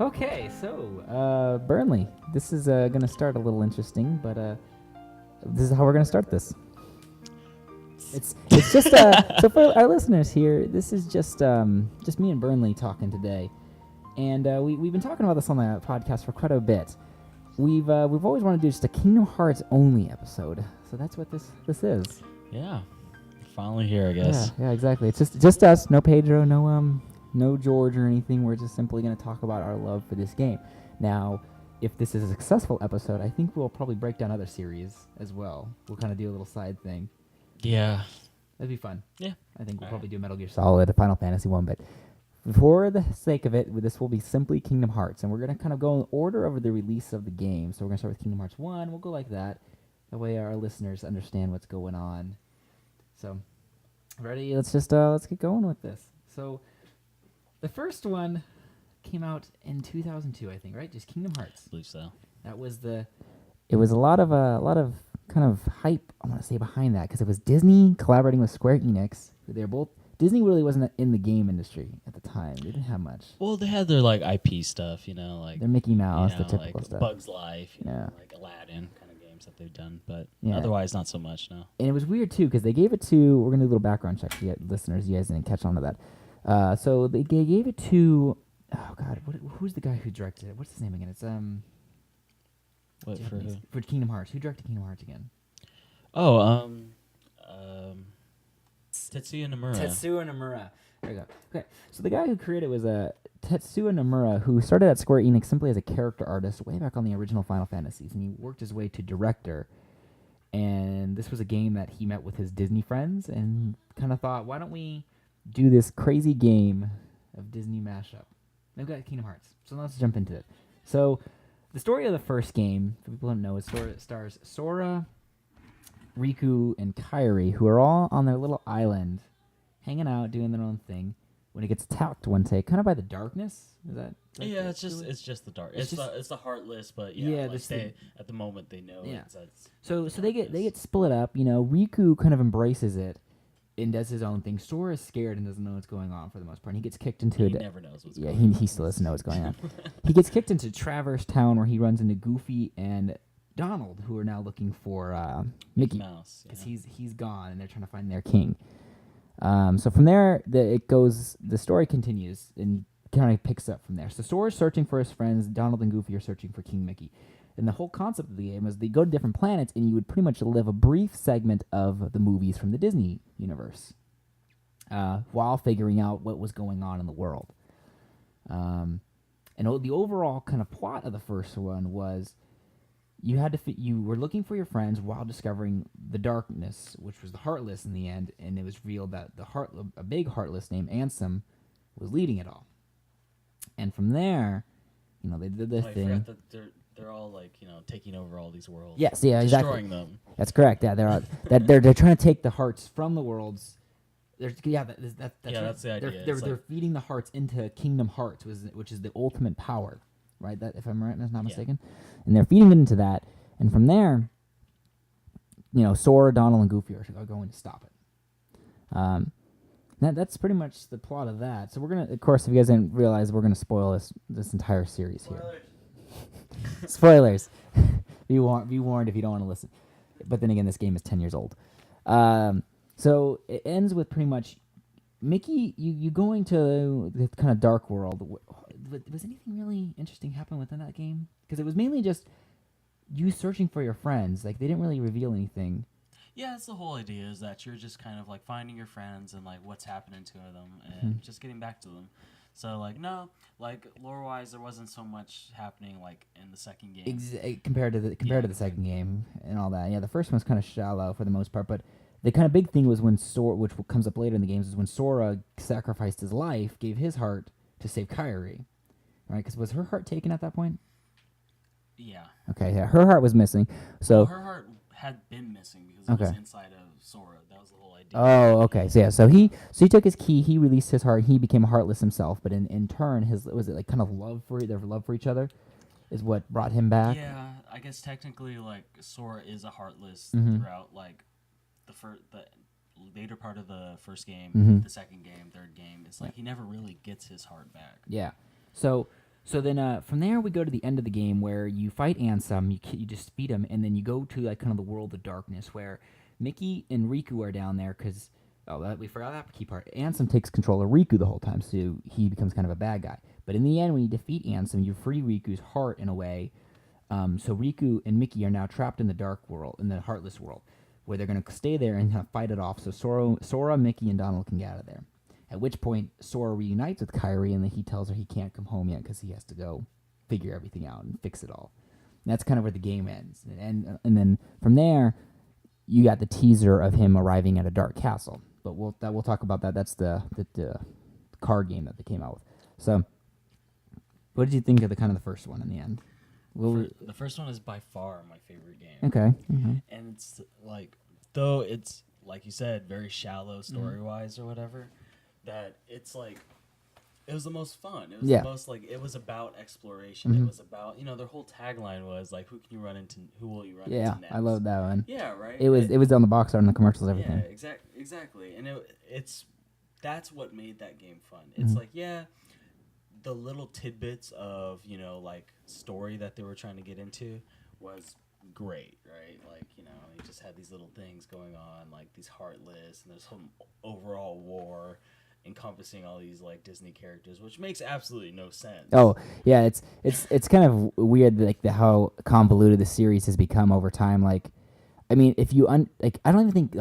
Okay, so Burnley, this is going to start a little interesting, but this is how we're going to start this. It's just so for our listeners here, this is just me and Burnley talking today, and we've been talking about this on the podcast for quite a bit. We've always wanted to do just a Kingdom Hearts only episode, so that's what this is. Yeah, finally here, I guess. Yeah, exactly. It's just us, no Pedro, no George or anything. We're just simply going to talk about our love for this game. Now, if this is a successful episode, I think we'll probably break down other series as well. We'll kind of do a little side thing. Yeah. That'd be fun. Yeah. I think we'll probably do Metal Gear Solid, a Final Fantasy one, but for the sake of it, this will be simply Kingdom Hearts, and we're going to kind of go in order of the release of the game. So we're going to start with Kingdom Hearts 1. We'll go like that. That way our listeners understand what's going on. So, ready? Let's get going with this. So, the first one came out in 2002, I think, right? Just Kingdom Hearts. I believe so. That was It was a lot of kind of hype, I want to say, behind that, because it was Disney collaborating with Square Enix. They're both Disney really wasn't in the game industry at the time. They didn't have much. Well, they had their like IP stuff, like their Mickey Mouse, the typical like stuff. Bug's Life, like Aladdin kind of games that they've done, but otherwise not so much. No. And it was weird too because they gave it to. We're gonna do a little background check to get listeners. You guys didn't catch on to that. So they gave it to. Oh God, who's the guy who directed it? What's his name again? It's What for Kingdom Hearts. Who directed Kingdom Hearts again? Oh, Tetsuya Nomura. Tetsuya Nomura. There you go. Okay, so the guy who created it was Tetsuya Nomura, who started at Square Enix simply as a character artist way back on the original Final Fantasies, and he worked his way to director. And this was a game that he met with his Disney friends and kind of thought, why don't we do this crazy game of Disney mashup? They've got Kingdom Hearts, so let's jump into it. So the story of the first game, for people who don't know, stars Sora, Riku, and Kairi, who are all on their little island, hanging out, doing their own thing, when it gets attacked one day, kind of by the darkness. Is that it's just the dark. It's the Heartless, but at the moment they know. Yeah. So they get split up. Riku kind of embraces it and does his own thing. Sora is scared and doesn't know what's going on for the most part. And he gets kicked into He never knows what's going on. He still doesn't know what's going on. He gets kicked into Traverse Town where he runs into Goofy and Donald, who are now looking for Mickey Mouse, because he's gone and they're trying to find their king. So from there, the story continues and kind of picks up from there. So Sora's searching for his friends. Donald and Goofy are searching for King Mickey. And the whole concept of the game is they go to different planets and you would pretty much live a brief segment of the movies from the Disney universe while figuring out what was going on in the world. And the overall kind of plot of the first one was you were looking for your friends while discovering the darkness, which was the Heartless in the end, and it was revealed that a big Heartless named Ansem was leading it all. And from there, they did this thing. I forgot that they're all like taking over all these worlds. Yes, yeah, exactly. Destroying them. That's correct. Yeah, they're trying to take the hearts from the worlds. That's the idea. They're feeding the hearts into Kingdom Hearts, which is the ultimate power, right? That if I'm right, and I'm not mistaken, and they're feeding it into that, and from there, Sora, Donald, and Goofy are going to stop it. That's pretty much the plot of that. So we're gonna, of course, if you guys didn't realize, we're gonna spoil this entire series here. Spoilers. Be warned if you don't want to listen. But then again, this game is 10 years old. So it ends with pretty much Mickey, you going to the kind of dark world. Was anything really interesting happen within that game? Because it was mainly just you searching for your friends. Like, they didn't really reveal anything. Yeah, that's the whole idea, is that you're just kind of like finding your friends and like what's happening to them and just getting back to them. So lore-wise, there wasn't so much happening like in the second game compared to the second game and all that. Yeah, the first one's kind of shallow for the most part, but the kind of big thing was when Sora, which comes up later in the games, is when Sora sacrificed his life, gave his heart to save Kairi, right? Because was her heart taken at that point? Yeah. Okay, yeah, her heart was missing. So her heart had been missing because it was inside of Sora. That was the whole idea. Oh, okay. So he took his key, he released his heart, he became Heartless himself, but in turn, was it like kind of their love for each other is what brought him back? Yeah, I guess technically like Sora is a Heartless throughout like the later part of the first game, the second game, third game. It's like he never really gets his heart back. Yeah. So So then from there we go to the end of the game where you fight Ansem, you just defeat him, and then you go to like kind of the world of darkness where Mickey and Riku are down there because we forgot that key part. Ansem takes control of Riku the whole time, so he becomes kind of a bad guy. But in the end, when you defeat Ansem, you free Riku's heart in a way. So Riku and Mickey are now trapped in the dark world, in the Heartless world, where they're going to stay there and kind of fight it off so Sora, Mickey, and Donald can get out of there. At which point, Sora reunites with Kairi, and then he tells her he can't come home yet because he has to go figure everything out and fix it all. And that's kind of where the game ends. And then from there, you got the teaser of him arriving at a dark castle. But we'll talk about that. That's the card game that they came out with. So, what did you think of the first one in the end? The first one is by far my favorite game. Okay. Mm-hmm. And it's like, though it's like you said, very shallow story wise or whatever, that it's like it was the most fun. It was the most like it was about exploration. It was about their whole tagline was like who will you run into next? I love that one. Yeah, right. It was on the box art and the commercials, everything. Yeah, exactly. And that's what made that game fun. It's like the little tidbits of like story that they were trying to get into was great, right? Like you just had these little things going on, like these Heartless, and there's some overall war encompassing all these like Disney characters, which makes absolutely no sense. Oh yeah, it's kind of weird like how convoluted the series has become over time. Like, I mean, if you I don't even think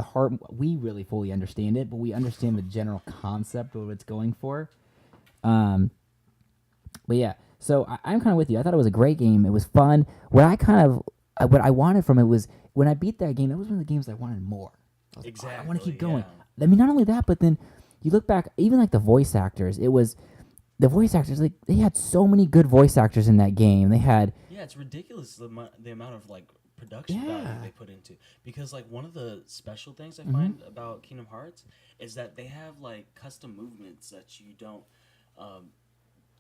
we really fully understand it, but we understand the general concept of what it's going for. But yeah, so I'm kind of with you. I thought it was a great game. It was fun. What I wanted from it was when I beat that game. That was one of the games I wanted more. Exactly. I want to keep going. I mean, not only that, but then you look back, even like the voice actors. Like they had so many good voice actors in that game. They had it's ridiculous the amount of like production value they put into, because like one of the special things I find about Kingdom Hearts is that they have like custom movements that you don't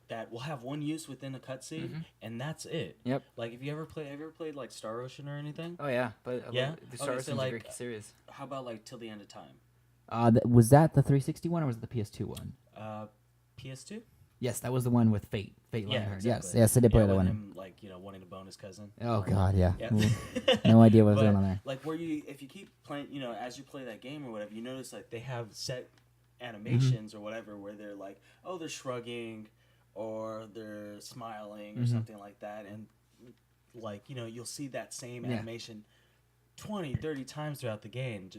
that will have one use within a cutscene, and that's it. Yep. Like, have you ever played like Star Ocean or anything? Oh yeah, but yeah, the Star Ocean's like, a great series. How about like Till the End of Time? Was that the 360 one or was it the PS2 one? PS2. Yes, that was the one with Fate. Fate Yeah, Lionheart. exactly. Yes, I did play that one. Him, like wanting to bone his cousin. Oh God, yeah. Yeah. No idea what was going on there. Like if you keep playing, as you play that game or whatever, you notice like they have set animations or whatever where they're like, oh, they're shrugging or they're smiling or something like that, and like you'll see that same animation 20, 30 times throughout the game,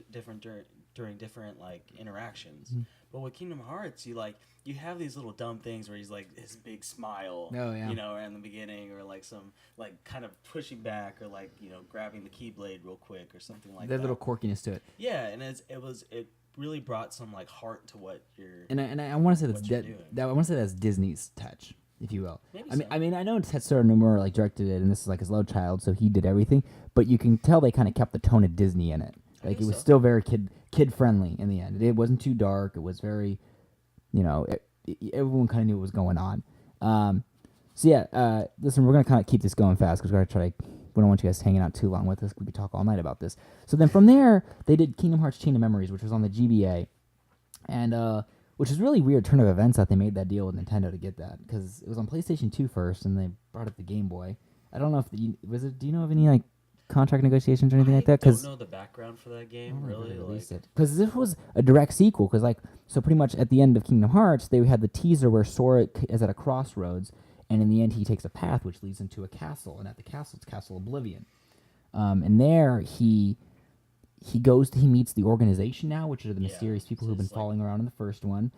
during different like interactions. But with Kingdom Hearts, you have these little dumb things where he's like his big smile, in the beginning, or like some like kind of pushing back, or like grabbing the keyblade real quick or something like that. There's a little quirkiness to it. Yeah, and it really brought some like heart to what you're. And I want to say that's Disney's touch, if you will. I mean, I know Tetsuya Nomura like directed it, and this is like his love child, so he did everything. But you can tell they kind of kept the tone of Disney in it. Like it was still very kid friendly in the end. It wasn't too dark. It was very, everyone kind of knew what was going on. Listen, we're gonna kind of keep this going fast because we're gonna try. We don't want you guys hanging out too long with us. We could talk all night about this. So then from there, they did Kingdom Hearts Chain of Memories, which was on the GBA, and which is really weird turn of events that they made that deal with Nintendo to get that, because it was on PlayStation 2 first, and they brought up the Game Boy. I don't know if do you know of any like contract negotiations or anything like that? I don't know the background for that game, really. Because this was a direct sequel. Because so pretty much at the end of Kingdom Hearts, they had the teaser where Sora is at a crossroads, and in the end he takes a path which leads into a castle, and at the castle it's Castle Oblivion. And there he meets the organization now, which are the mysterious people who've been following around in the first one.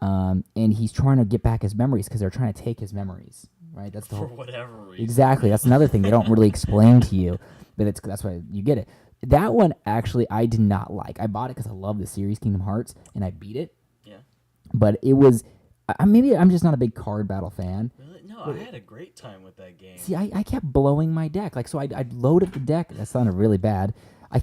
And he's trying to get back his memories because they're trying to take his memories. Right, that's the for whatever reason. Exactly, that's another thing they don't really explain to you, but that's why you get it. That one actually I did not like. I bought it because I love the series Kingdom Hearts, and I beat it. Yeah. But it was maybe I'm just not a big card battle fan. Really? No, I had a great time with that game. See, I kept blowing my deck. Like so, I'd load up the deck. That sounded really bad. I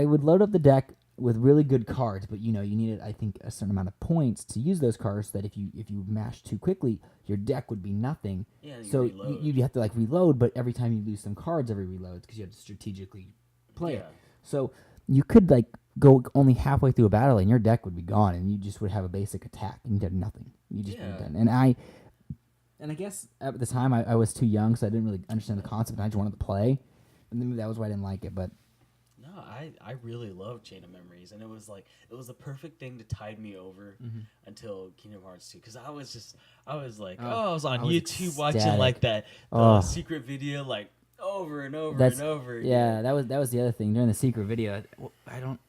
would load up the deck with really good cards, but you needed, I think, a certain amount of points to use those cards. That if you mashed too quickly, your deck would be nothing. Yeah, so you'd have to like reload, but every time you lose some cards, every reload, because you have to strategically play it. So you could like go only halfway through a battle, and your deck would be gone, and you just would have a basic attack, and you did nothing. You just would be done. And And I guess at the time I was too young, so I didn't really understand the concept, and I just wanted to play. And then that was why I didn't like it. But No, I really love Chain of Memories, and it was the perfect thing to tide me over until Kingdom Hearts 2, because I was like, I was on YouTube watching like the secret video like over and over and over again. Yeah, that was the other thing during the secret video. What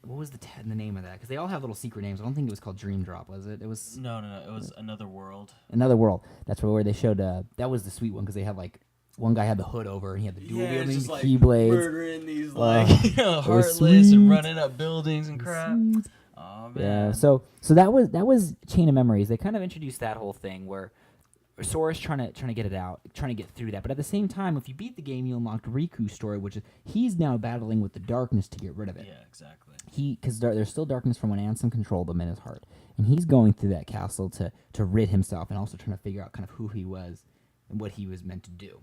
was the name of that? Because they all have little secret names. I don't think it was called Dream Drop, was it? It was no, it was Another World. Another World. That's where they showed. That was the sweet one because they had like. One guy had the hood over, and he had the dual wielding keyblades, murdering these heartless and running up buildings and crap. Oh man! Yeah. So that was Chain of Memories. They kind of introduced that whole thing where Sora's trying to get it out, trying to get through that. But at the same time, if you beat the game, you unlocked Riku's story, which is he's now battling with the darkness to get rid of it. Yeah, exactly. Because there's still darkness from when Ansem controlled him in his heart, and he's going through that castle to rid himself, and also trying to figure out kind of who he was and what he was meant to do.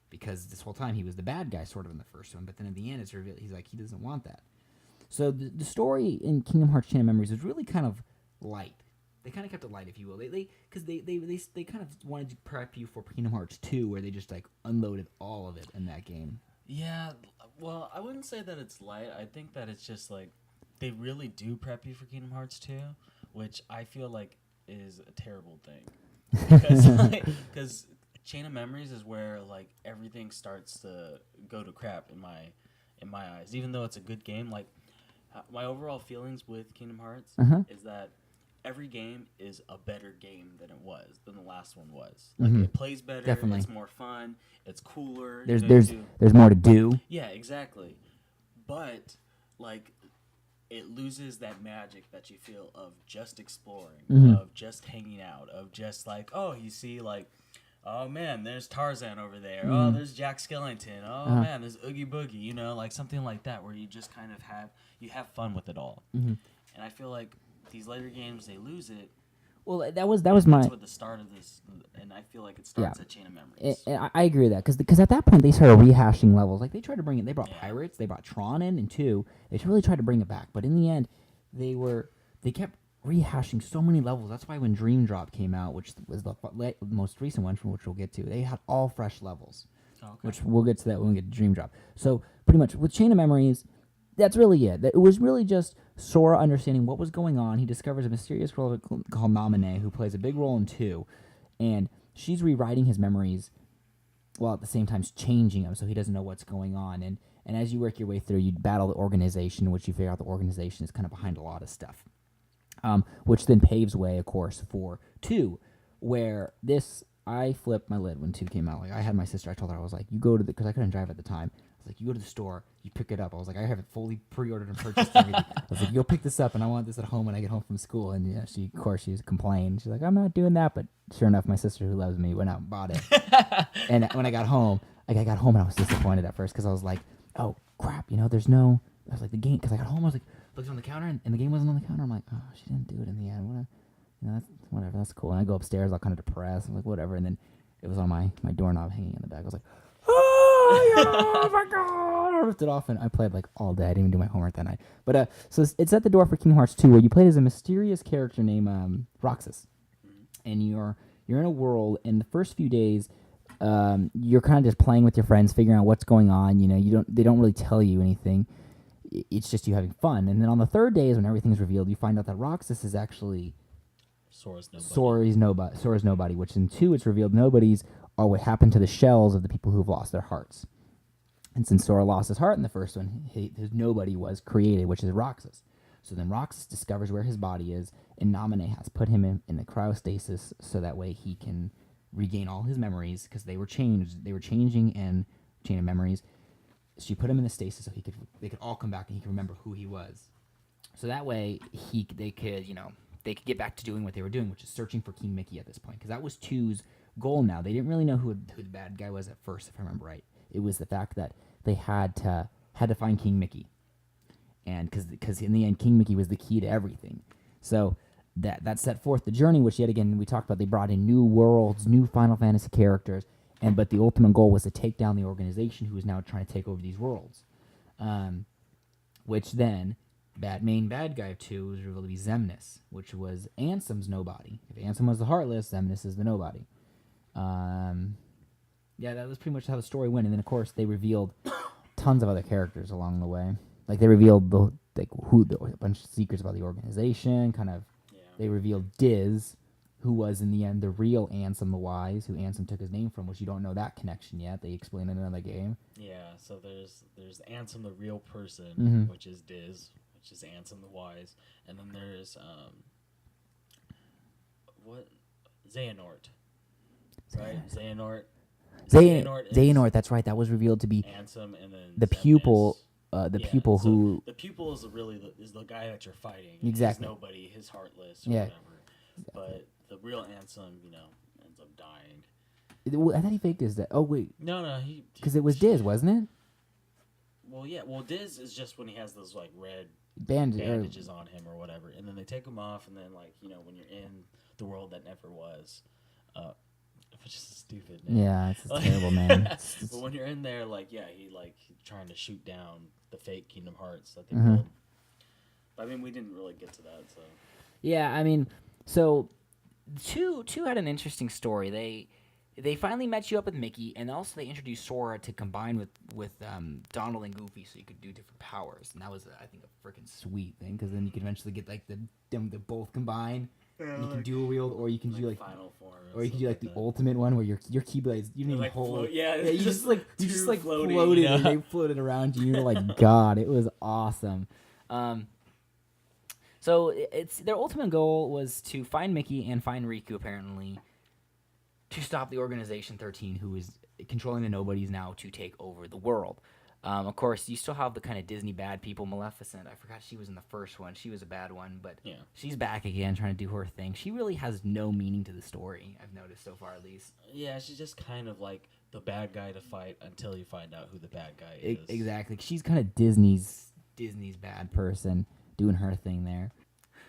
Because this whole time he was the bad guy sort of in the first one, but then at the end it's revealed he's like he doesn't want that. So the story in Kingdom Hearts Chain of Memories was really kind of light. They kind of kept it light, if you will. They kind of wanted to prep you for Kingdom Hearts 2, where they just like unloaded all of it in that game. Yeah, well, I wouldn't say that it's light. I think that it's just like they really do prep you for Kingdom Hearts 2, which I feel like is a terrible thing. Because Chain of Memories is where like everything starts to go to crap in my eyes. Even though it's a good game, like my overall feelings with Kingdom Hearts is that every game is a better game than the last one was. Like it plays better, Definitely. It's more fun, it's cooler. There's more to do. Yeah, exactly. But like it loses that magic that you feel of just exploring, of just hanging out, of just like, oh, you see like, oh man, there's Tarzan over there. Oh, there's Jack Skellington. Oh man, there's Oogie Boogie. You know, like something like that, where you just kind of have fun with it all. And I feel like these later games they lose it. Well, that was my. That's what the start of this, and I feel like it starts at Chain of Memories. I agree with that because at that point they started rehashing levels. Like they tried to bring it. They brought pirates. They brought Tron in 2. They really tried to bring it back, but in the end, they kept rehashing so many levels. That's why when Dream Drop came out, which was the most recent one, from which we'll get to, they had all fresh levels. Which we'll get to that when we get to Dream Drop. So pretty much with Chain of Memories, that's really it. It was really just Sora understanding what was going on. He discovers a mysterious girl called Naminé, who plays a big role in 2, and she's rewriting his memories while at the same time changing them, so he doesn't know what's going on. And as you work your way through, you battle the organization, which you figure out the organization is kind of behind a lot of stuff. Which then paves way, of course, for 2, where I flipped my lid when 2 came out. Like, I had my sister, I told her, I was like, you go to because I couldn't drive at the time. I was like, you go to the store, you pick it up. I was like, I have it fully pre-ordered and purchased and everything. I was like, you'll pick this up, and I want this at home when I get home from school. And yeah, she complained. She's like, I'm not doing that. But sure enough, my sister, who loves me, went out and bought it. And when I got home, and I was disappointed at first because I was like, oh, crap, there's no, I was like, the game, because I got home, I was like, looked on the counter, and the game wasn't on the counter. I'm like, oh, she didn't do it in the end. That's whatever, that's cool. And I go upstairs, all kind of depressed. I'm like, whatever. And then it was on my doorknob hanging in the back. I was like, oh my God. I ripped it off, and I played like all day. I didn't even do my homework that night. But so it's at the door for Kingdom Hearts 2, where you played as a mysterious character named Roxas. And you're in a world, and the first few days, you're kind of just playing with your friends, figuring out what's going on. They don't really tell you anything. It's just you having fun. And then on the third day is when everything's revealed. You find out that Roxas is actually Sora's nobody, which in 2 it's revealed nobodies are what happened to the shells of the people who've lost their hearts. And since Sora lost his heart in the first one, his nobody was created, which is Roxas. So then Roxas discovers where his body is, and Naminé has put him in the cryostasis so that way he can regain all his memories, because they were changed. They were changing in Chain of Memories. She put him in the stasis so they could all come back and he could remember who he was. So that way they could get back to doing what they were doing, which is searching for King Mickey at this point, because that was 2's goal. Now they didn't really know who the bad guy was at first, if I remember right. It was the fact that they had to find King Mickey, and because in the end King Mickey was the key to everything. So that set forth the journey, which yet again we talked about. They brought in new worlds, new Final Fantasy characters. But the ultimate goal was to take down the organization who was now trying to take over these worlds. Which then, main bad guy of 2 was revealed to be Xemnas, which was Ansem's nobody. If Ansem was the Heartless, Xemnas is the nobody. Yeah, that was pretty much how the story went. And then, of course, they revealed tons of other characters along the way. Like, they revealed a bunch of secrets about the organization. They revealed Diz, who was, in the end, the real Ansem the Wise, who Ansem took his name from, which you don't know that connection yet. They explain it in another game. Yeah, so there's Ansem the real person, Mhm. which is Diz, which is Ansem the Wise, and then there's Xehanort, right? Xehanort, that's right. That was revealed to be Ansem, and then the Xemnas. pupil. So Who the pupil is is the guy that you're fighting. Exactly. He's nobody. He's heartless or Yeah. whatever. But the real Ansem, ends up dying. I thought he faked his death. Oh wait, No, because it was Diz, wasn't it? Well, yeah. Well, Diz is just when he has those like red Bandage. bandages on him or whatever, and then they take him off, and then when you're in the world that never was, which is a stupid name. Yeah, it's terrible, man. But when you're in there, he's trying to shoot down the fake Kingdom Hearts that they Mhm. built. But I mean, we didn't really get to that, so. Yeah, I mean, so two had an interesting story. They finally met you up with Mickey, and also they introduced Sora to combine with Donald and Goofy, so you could do different powers, and that was I think a freaking sweet thing, because then you could eventually get like them to both combine. And you can dual wield, or you can do like Final Form, or you can do like the that. ultimate one where your keyblades you didn't even hold. Float, yeah, You just floating, floated yeah. and they floated around you. You're like, God, it was awesome. So their ultimate goal was to find Mickey and find Riku, apparently, to stop the Organization 13, who is controlling the Nobodies now to take over the world. Of course, you still have the kind of Disney bad people. Maleficent, I forgot she was in the first one. She was a bad one, but Yeah. she's back again trying to do her thing. She really has no meaning to the story, I've noticed so far, at least. Yeah, she's just kind of like the bad guy to fight until you find out who the bad guy is. Exactly. She's kind of Disney's bad person doing her thing there.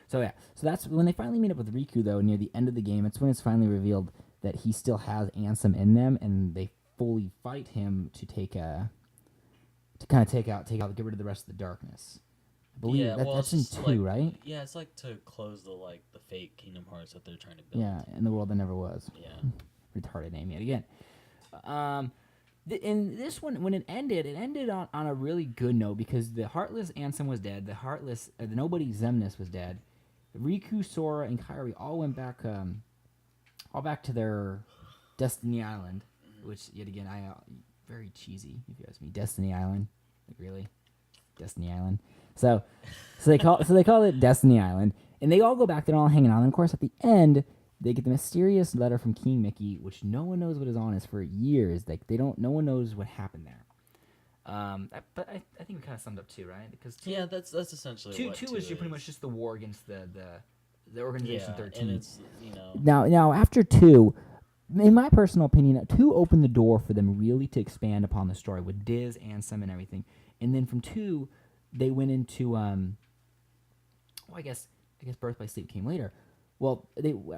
So yeah, so that's when they finally meet up with Riku, though, near the end of the game. It's when it's finally revealed that he still has Ansem in them, and they fully fight him to get rid of the rest of the darkness. I believe that's in 2, right? Yeah, it's like to close the fake Kingdom Hearts that they're trying to build. Yeah, in the world that never was. Yeah. Retarded name yet again. In this one, when it ended on a really good note, because the Heartless Ansem was dead, the Nobody Xemnas was dead, Riku, Sora, and Kairi all went back, to their Destiny Island, which yet again very cheesy if you ask me. Destiny Island, like really, Destiny Island. So they call it Destiny Island, and they all go back. They're all hanging out, and of course at the end they get the mysterious letter from King Mickey, which no one knows what is on it for years. Like no one knows what happened there. But I think we kind of summed up 2, right? Because that's essentially what 2 is pretty much just the war against the Organization 13. And it's Now after 2, in my personal opinion, 2 opened the door for them really to expand upon the story with Diz, Ansem, and everything. And then from 2, they went into I guess Birth by Sleep came later. Well,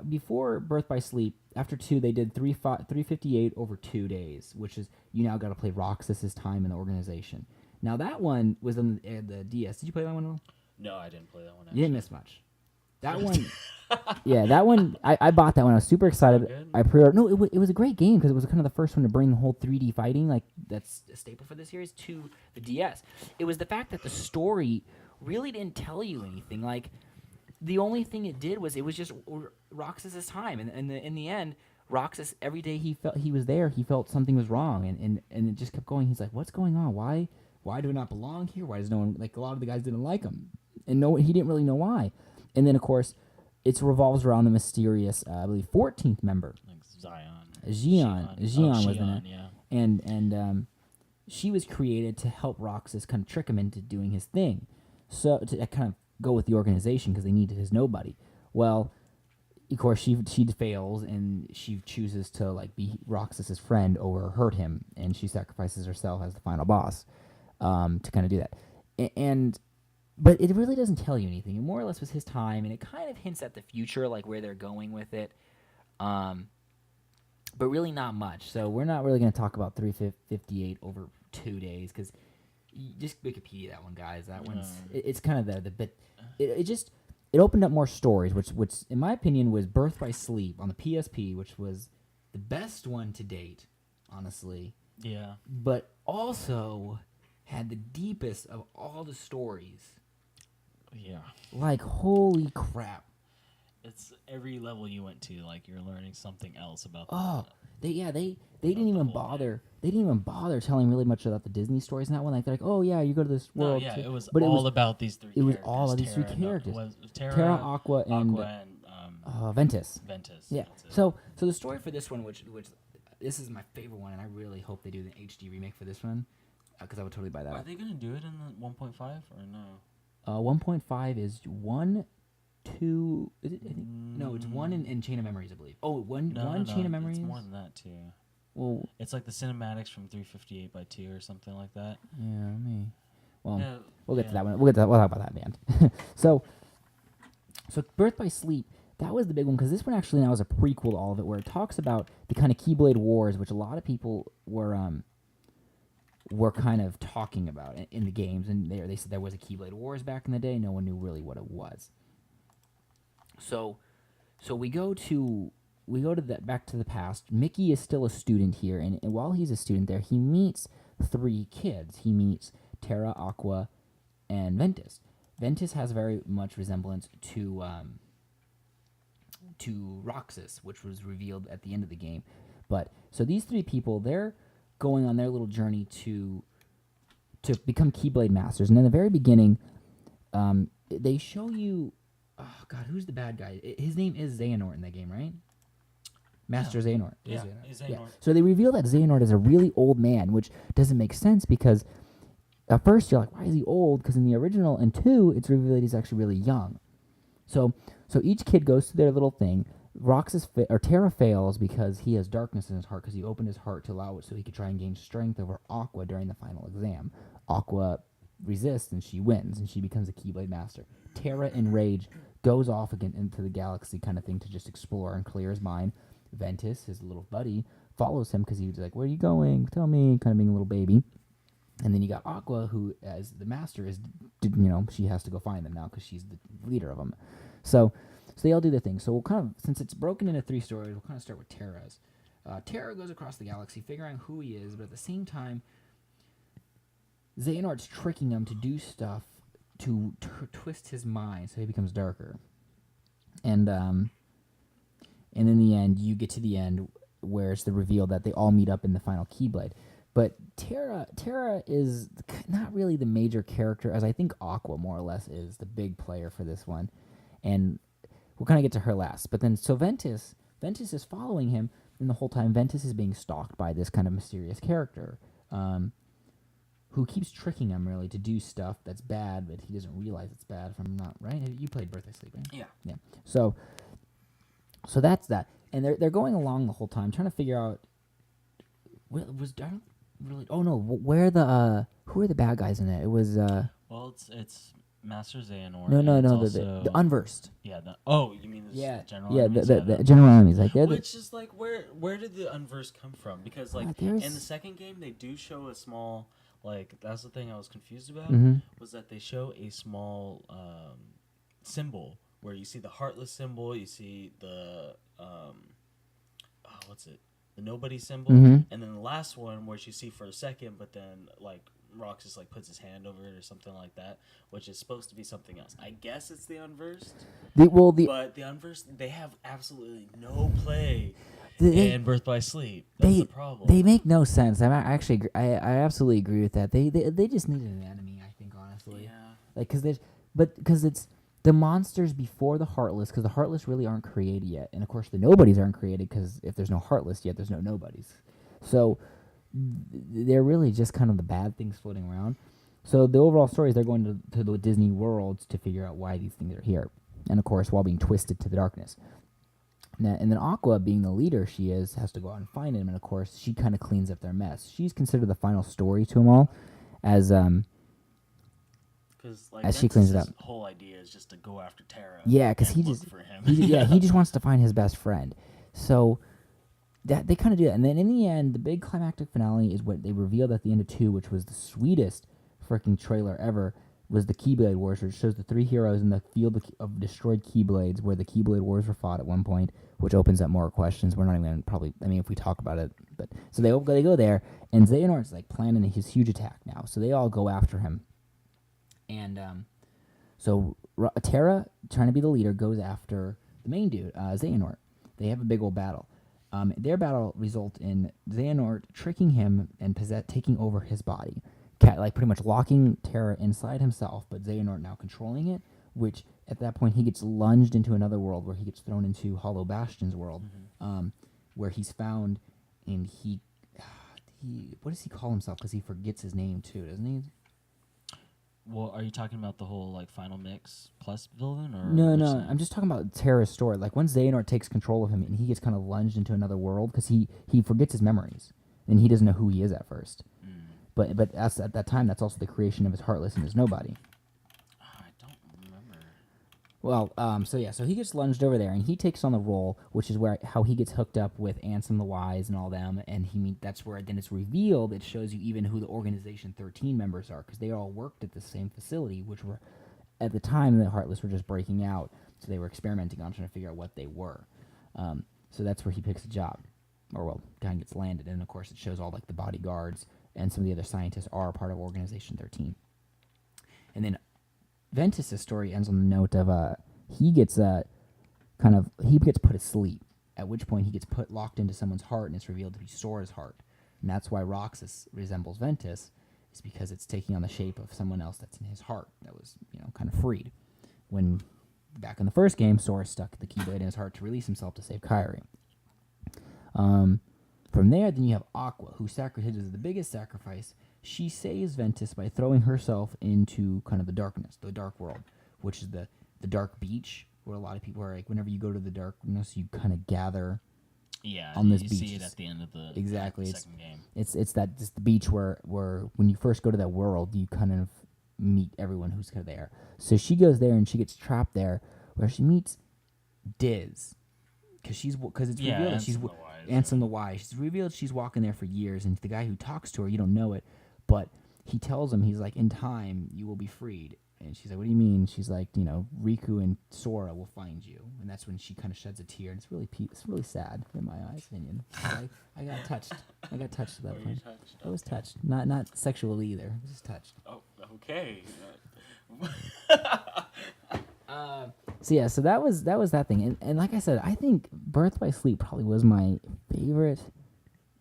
before Birth by Sleep, after 2, they did 358 over 2 days, which is you now got to play Roxas's time in the organization. Now that one was on the DS. Did you play that one at all? No, I didn't play that one. Actually. You didn't miss much. That one, yeah, that one. I bought that one. I was super excited. Good. I pre-ordered. No, it was a great game because it was kind of the first one to bring the whole 3D fighting, like that's a staple for the series, to the DS. It was the fact that the story really didn't tell you anything. Like the only thing it did was just Roxas's time, and in the end, Roxas every day he was there, he felt something was wrong, and it just kept going. He's like, what's going on? Why do I not belong here? Why does no one like? A lot of the guys didn't like him, and he didn't really know why. And then, of course, it revolves around the mysterious, I believe, 14th member. Like Zion. Xion was in it. Yeah. And she was created to help Roxas kind of trick him into doing his thing. So, to kind of go with the organization because they needed his nobody. Well, of course, she fails, and she chooses to, like, be Roxas's friend over hurt him, and she sacrifices herself as the final boss to kind of do that. But it really doesn't tell you anything. It more or less was his time, and it kind of hints at the future, like where they're going with it. But really not much. So we're not really going to talk about 358 over 2 days, because just Wikipedia that one, guys. That one's it's kind of the bit. It opened up more stories, which in my opinion was Birth by Sleep on the PSP, which was the best one to date, honestly. Yeah. But also had the deepest of all the stories. Yeah. Like, holy crap. It's every level you went to, like you're learning something else about. They didn't even bother. They didn't even bother telling really much about the Disney stories in that one. Like they're like, oh yeah, you go to this world. It was but all about these three. It was characters. all of these three Terra, characters. Terra, Aqua, and Ventus. Ventus. Yeah. So the story for this one, which this is my favorite one, and I really hope they do the HD remake for this one, because I would totally buy that. Are they gonna do it in the 1.5 or no? 1.5 is 1, 2. Is it? I think, no, it's 1 in Chain of Memories, I believe. Oh, one Chain of Memories. It's more than that too. Well, it's like the cinematics from 358 by 2 or something like that. Yeah, me. Well, Yeah, we'll get to that one. We'll talk about that in the end. So Birth by Sleep, that was the big one, because this one actually now is a prequel to all of it, where it talks about the kind of Keyblade Wars, which a lot of people were kind of talking about in the games, and they said there was a Keyblade Wars back in the day. No one knew really what it was. So we go to back to the past. Mickey is still a student here, and while he's a student there, he meets 3 kids. He meets Terra, Aqua, and Ventus. Ventus has very much resemblance to Roxas, which was revealed at the end of the game. But so these 3 people, they're going on their little journey to become Keyblade Masters. And in the very beginning, they show you, oh God, who's the bad guy? His name is Xehanort in that game, right? Master Xehanort. Yeah, Xehanort. Yeah. So they reveal that Xehanort is a really old man, which doesn't make sense, because at first you're like, why is he old? Because in the original, and 2, it's revealed that he's actually really young. So each kid goes through their little thing. Terra fails because he has darkness in his heart, because he opened his heart to allow it so he could try and gain strength over Aqua during the final exam. Aqua resists, and she wins, and she becomes a Keyblade Master. Terra, in rage, goes off again into the galaxy kind of thing to just explore and clear his mind. Ventus, his little buddy, follows him because he was like, where are you going? Tell me, kind of being a little baby. And then you got Aqua, who, as the master, she has to go find them now because she's the leader of them. So they all do their thing. So we'll kind of, since it's broken into 3 stories, we'll kind of start with Terra's. Terra goes across the galaxy, figuring out who he is, but at the same time, Xehanort's tricking him to do stuff to twist his mind so he becomes darker. And in the end, you get to the end where it's the reveal that they all meet up in the final Keyblade. But Terra is not really the major character, as I think Aqua more or less is the big player for this one. And we'll kind of get to her last. But then, so Ventus is following him, and the whole time Ventus is being stalked by this kind of mysterious character, who keeps tricking him, really, to do stuff that's bad, but he doesn't realize it's bad, if I'm not right. You played Birth by Sleep, right? Yeah. So that's that. And they're going along the whole time, trying to figure out, who are the bad guys in it? It was Well, it's Master Xehanort. No, the Unversed. Yeah. You mean the general? Yeah, enemies? the general enemies. Like which is like, where did the Unversed come from? Because like in the second game, they do show a small, like, that's the thing I was confused about, was that they show a small symbol where you see the Heartless symbol, you see the the Nobody symbol, and then the last one, which you see for a second, but then like Roxas like puts his hand over it or something like that, which is supposed to be something else. I guess it's the Unversed. But the Unversed, they have absolutely no play in Birth by Sleep. That's the problem. They make no sense. I absolutely agree with that. They just needed an enemy, I think, honestly. Yeah. Like, because it's the monsters before the Heartless, because the Heartless really aren't created yet, and of course the Nobodies aren't created, because if there's no Heartless yet, there's no Nobodies. So they're really just kind of the bad things floating around. So the overall story is they're going to the Disney worlds to figure out why these things are here, and of course while being twisted to the darkness. And then Aqua, being the leader she is, has to go out and find him, and of course she kind of cleans up their mess. She's considered the final story to them all, as she cleans it up. His whole idea is just to go after Terra. Yeah, because he just wants to find his best friend. So that they kind of do that, and then in the end, the big climactic finale is what they revealed at the end of 2, which was the sweetest freaking trailer ever. was the Keyblade Wars, which shows the 3 heroes in the field of destroyed Keyblades, where the Keyblade Wars were fought at one point, which opens up more questions. We're not even gonna probably. I mean, if we talk about it, but so they go there, and Xehanort's like planning his huge attack now. So they all go after him, and so Terra, trying to be the leader, goes after the main dude, Xehanort. They have a big old battle. Their battle results in Xehanort tricking him and taking over his body. Like pretty much locking Terra inside himself, but Xehanort now controlling it, which at that point he gets lunged into another world where he gets thrown into Hollow Bastion's world, where he's found, and he what does he call himself? Because he forgets his name too, doesn't he? Well, are you talking about the whole like Final Mix plus villain, or No. I'm just talking about Terra's story. Like once Xehanort takes control of him, and he gets kind of lunged into another world because he forgets his memories, and he doesn't know who he is at first. But at that time, that's also the creation of his Heartless and his Nobody. I don't remember. Well, so he gets lunged over there, and he takes on the role, which is how he gets hooked up with Ansem the Wise and all them, and that's where then it's revealed. It shows you even who the Organization 13 members are, because they all worked at the same facility, which were at the time the Heartless were just breaking out, so they were experimenting on trying to figure out what they were. So that's where he picks a job, or well, kind of gets landed, and of course it shows all like the bodyguards and some of the other scientists are part of Organization 13. And then Ventus' story ends on the note of he gets put asleep, at which point he gets locked into someone's heart, and it's revealed to be Sora's heart. And that's why Roxas resembles Ventus, is because it's taking on the shape of someone else that's in his heart that was, kind of freed. When back in the first game, Sora stuck the Keyblade in his heart to release himself to save Kairi. From there, then you have Aqua, who sacrifices the biggest sacrifice. She saves Ventus by throwing herself into kind of the darkness, the dark world, which is the dark beach, where a lot of people are like, whenever you go to the darkness, you kind of gather on this beach. You see it at the end of the second game. It's the beach where when you first go to that world, you kind of meet everyone who's kind of there. So she goes there, and she gets trapped there, where she meets Diz. Because it's revealed that she's Ansem the Wise. She's revealed she's walking there for years, and the guy who talks to her, you don't know it, but he tells him, he's like, in time you will be freed. And she's like, what do you mean? She's like, Riku and Sora will find you, and that's when she kind of sheds a tear, and it's really sad in my opinion. I got touched. I got touched at that point. I was touched, not sexually either. I was just touched. Oh, okay. So that was that thing, and like I said, I think Birth by Sleep probably was my favorite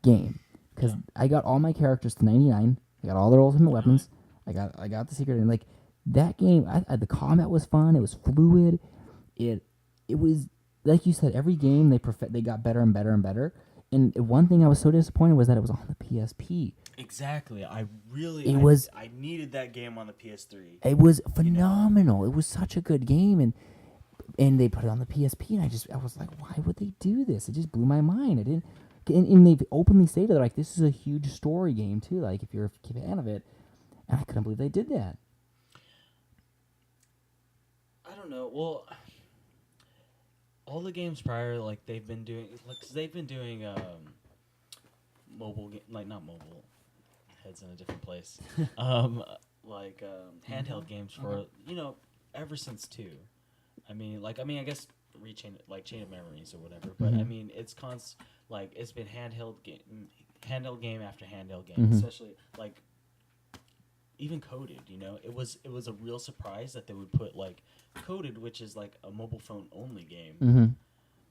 game, because I got all my characters to 99. I got all their ultimate weapons. I got the secret, and like that game, the combat was fun. It was fluid. It was like you said, every game they got better and better and better. And one thing I was so disappointed was that it was on the PSP. Exactly. I needed that game on the PS3. It was phenomenal. It was such a good game, and they put it on the PSP, and I was like, why would they do this? It just blew my mind. And they've openly stated like this is a huge story game too. Like if you're a fan of it, and I couldn't believe they did that. I don't know. Well, all the games prior, like they've been doing mobile, not mobile. Head's in a different place. Handheld games for ever since 2. I guess Chain of Memories or whatever. But I mean, it's it's been handheld game after handheld game, especially like even Coded. It was a real surprise that they would put like Coded, which is like a mobile phone only game,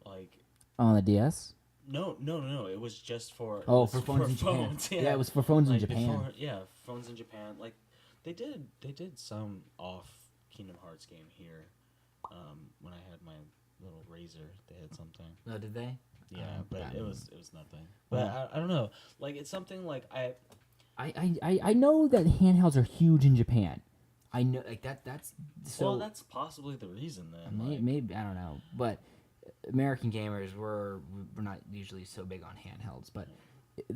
like on the DS. No. It was just for phones in Japan. Yeah, it was for phones in Japan. Phones in Japan. Like they did some off Kingdom Hearts game here. When I had my little Razor, they had something. Oh, did they? Yeah, but it was nothing. But I don't know. Like it's something like I know that handhelds are huge in Japan. I know like that's so. Well, that's possibly the reason then. Maybe I don't know, but American gamers we're not usually so big on handhelds, but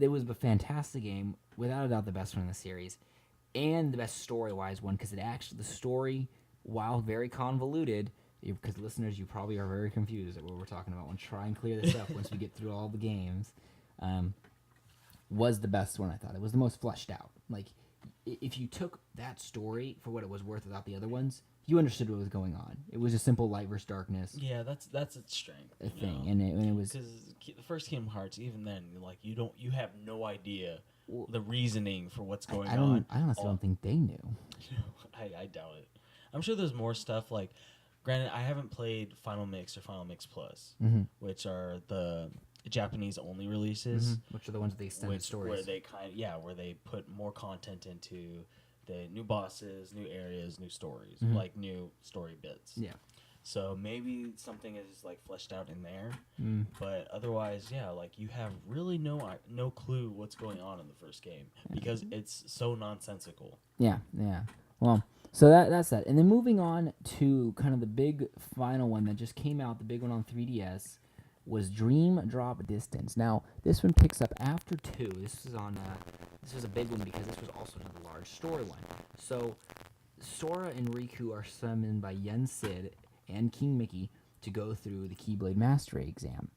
it was a fantastic game, without a doubt the best one in the series, and the best story-wise one, because the story, while very convoluted, because listeners, you probably are very confused at what we're talking about. We'll try and clear this up once we get through all the games. Was the best one, I thought. It was the most fleshed out. Like, if you took that story for what it was worth without the other ones, you understood what was going on. It was a simple light versus darkness. Yeah, that's its strength. Thing, and it was because the first Kingdom Hearts, even then, like you have no idea the reasoning for what's going on. I honestly don't think they knew. I doubt it. I'm sure there's more stuff. Like, granted, I haven't played Final Mix or Final Mix Plus, which are the Japanese only releases, which are the ones with the extended stories, where they put more content into the new bosses, new areas, new stories, like new story bits. Yeah. So maybe something is like fleshed out in there, but otherwise, yeah, like you have really no clue what's going on in the first game because it's so nonsensical. Yeah. Well, so that's that, and then moving on to kind of the big final one that just came out, the big one on 3DS, was Dream Drop Distance. Now this one picks up after 2. This was a big one because this was also another large storyline. So Sora and Riku are summoned by Yen Sid and King Mickey to go through the Keyblade Mastery exam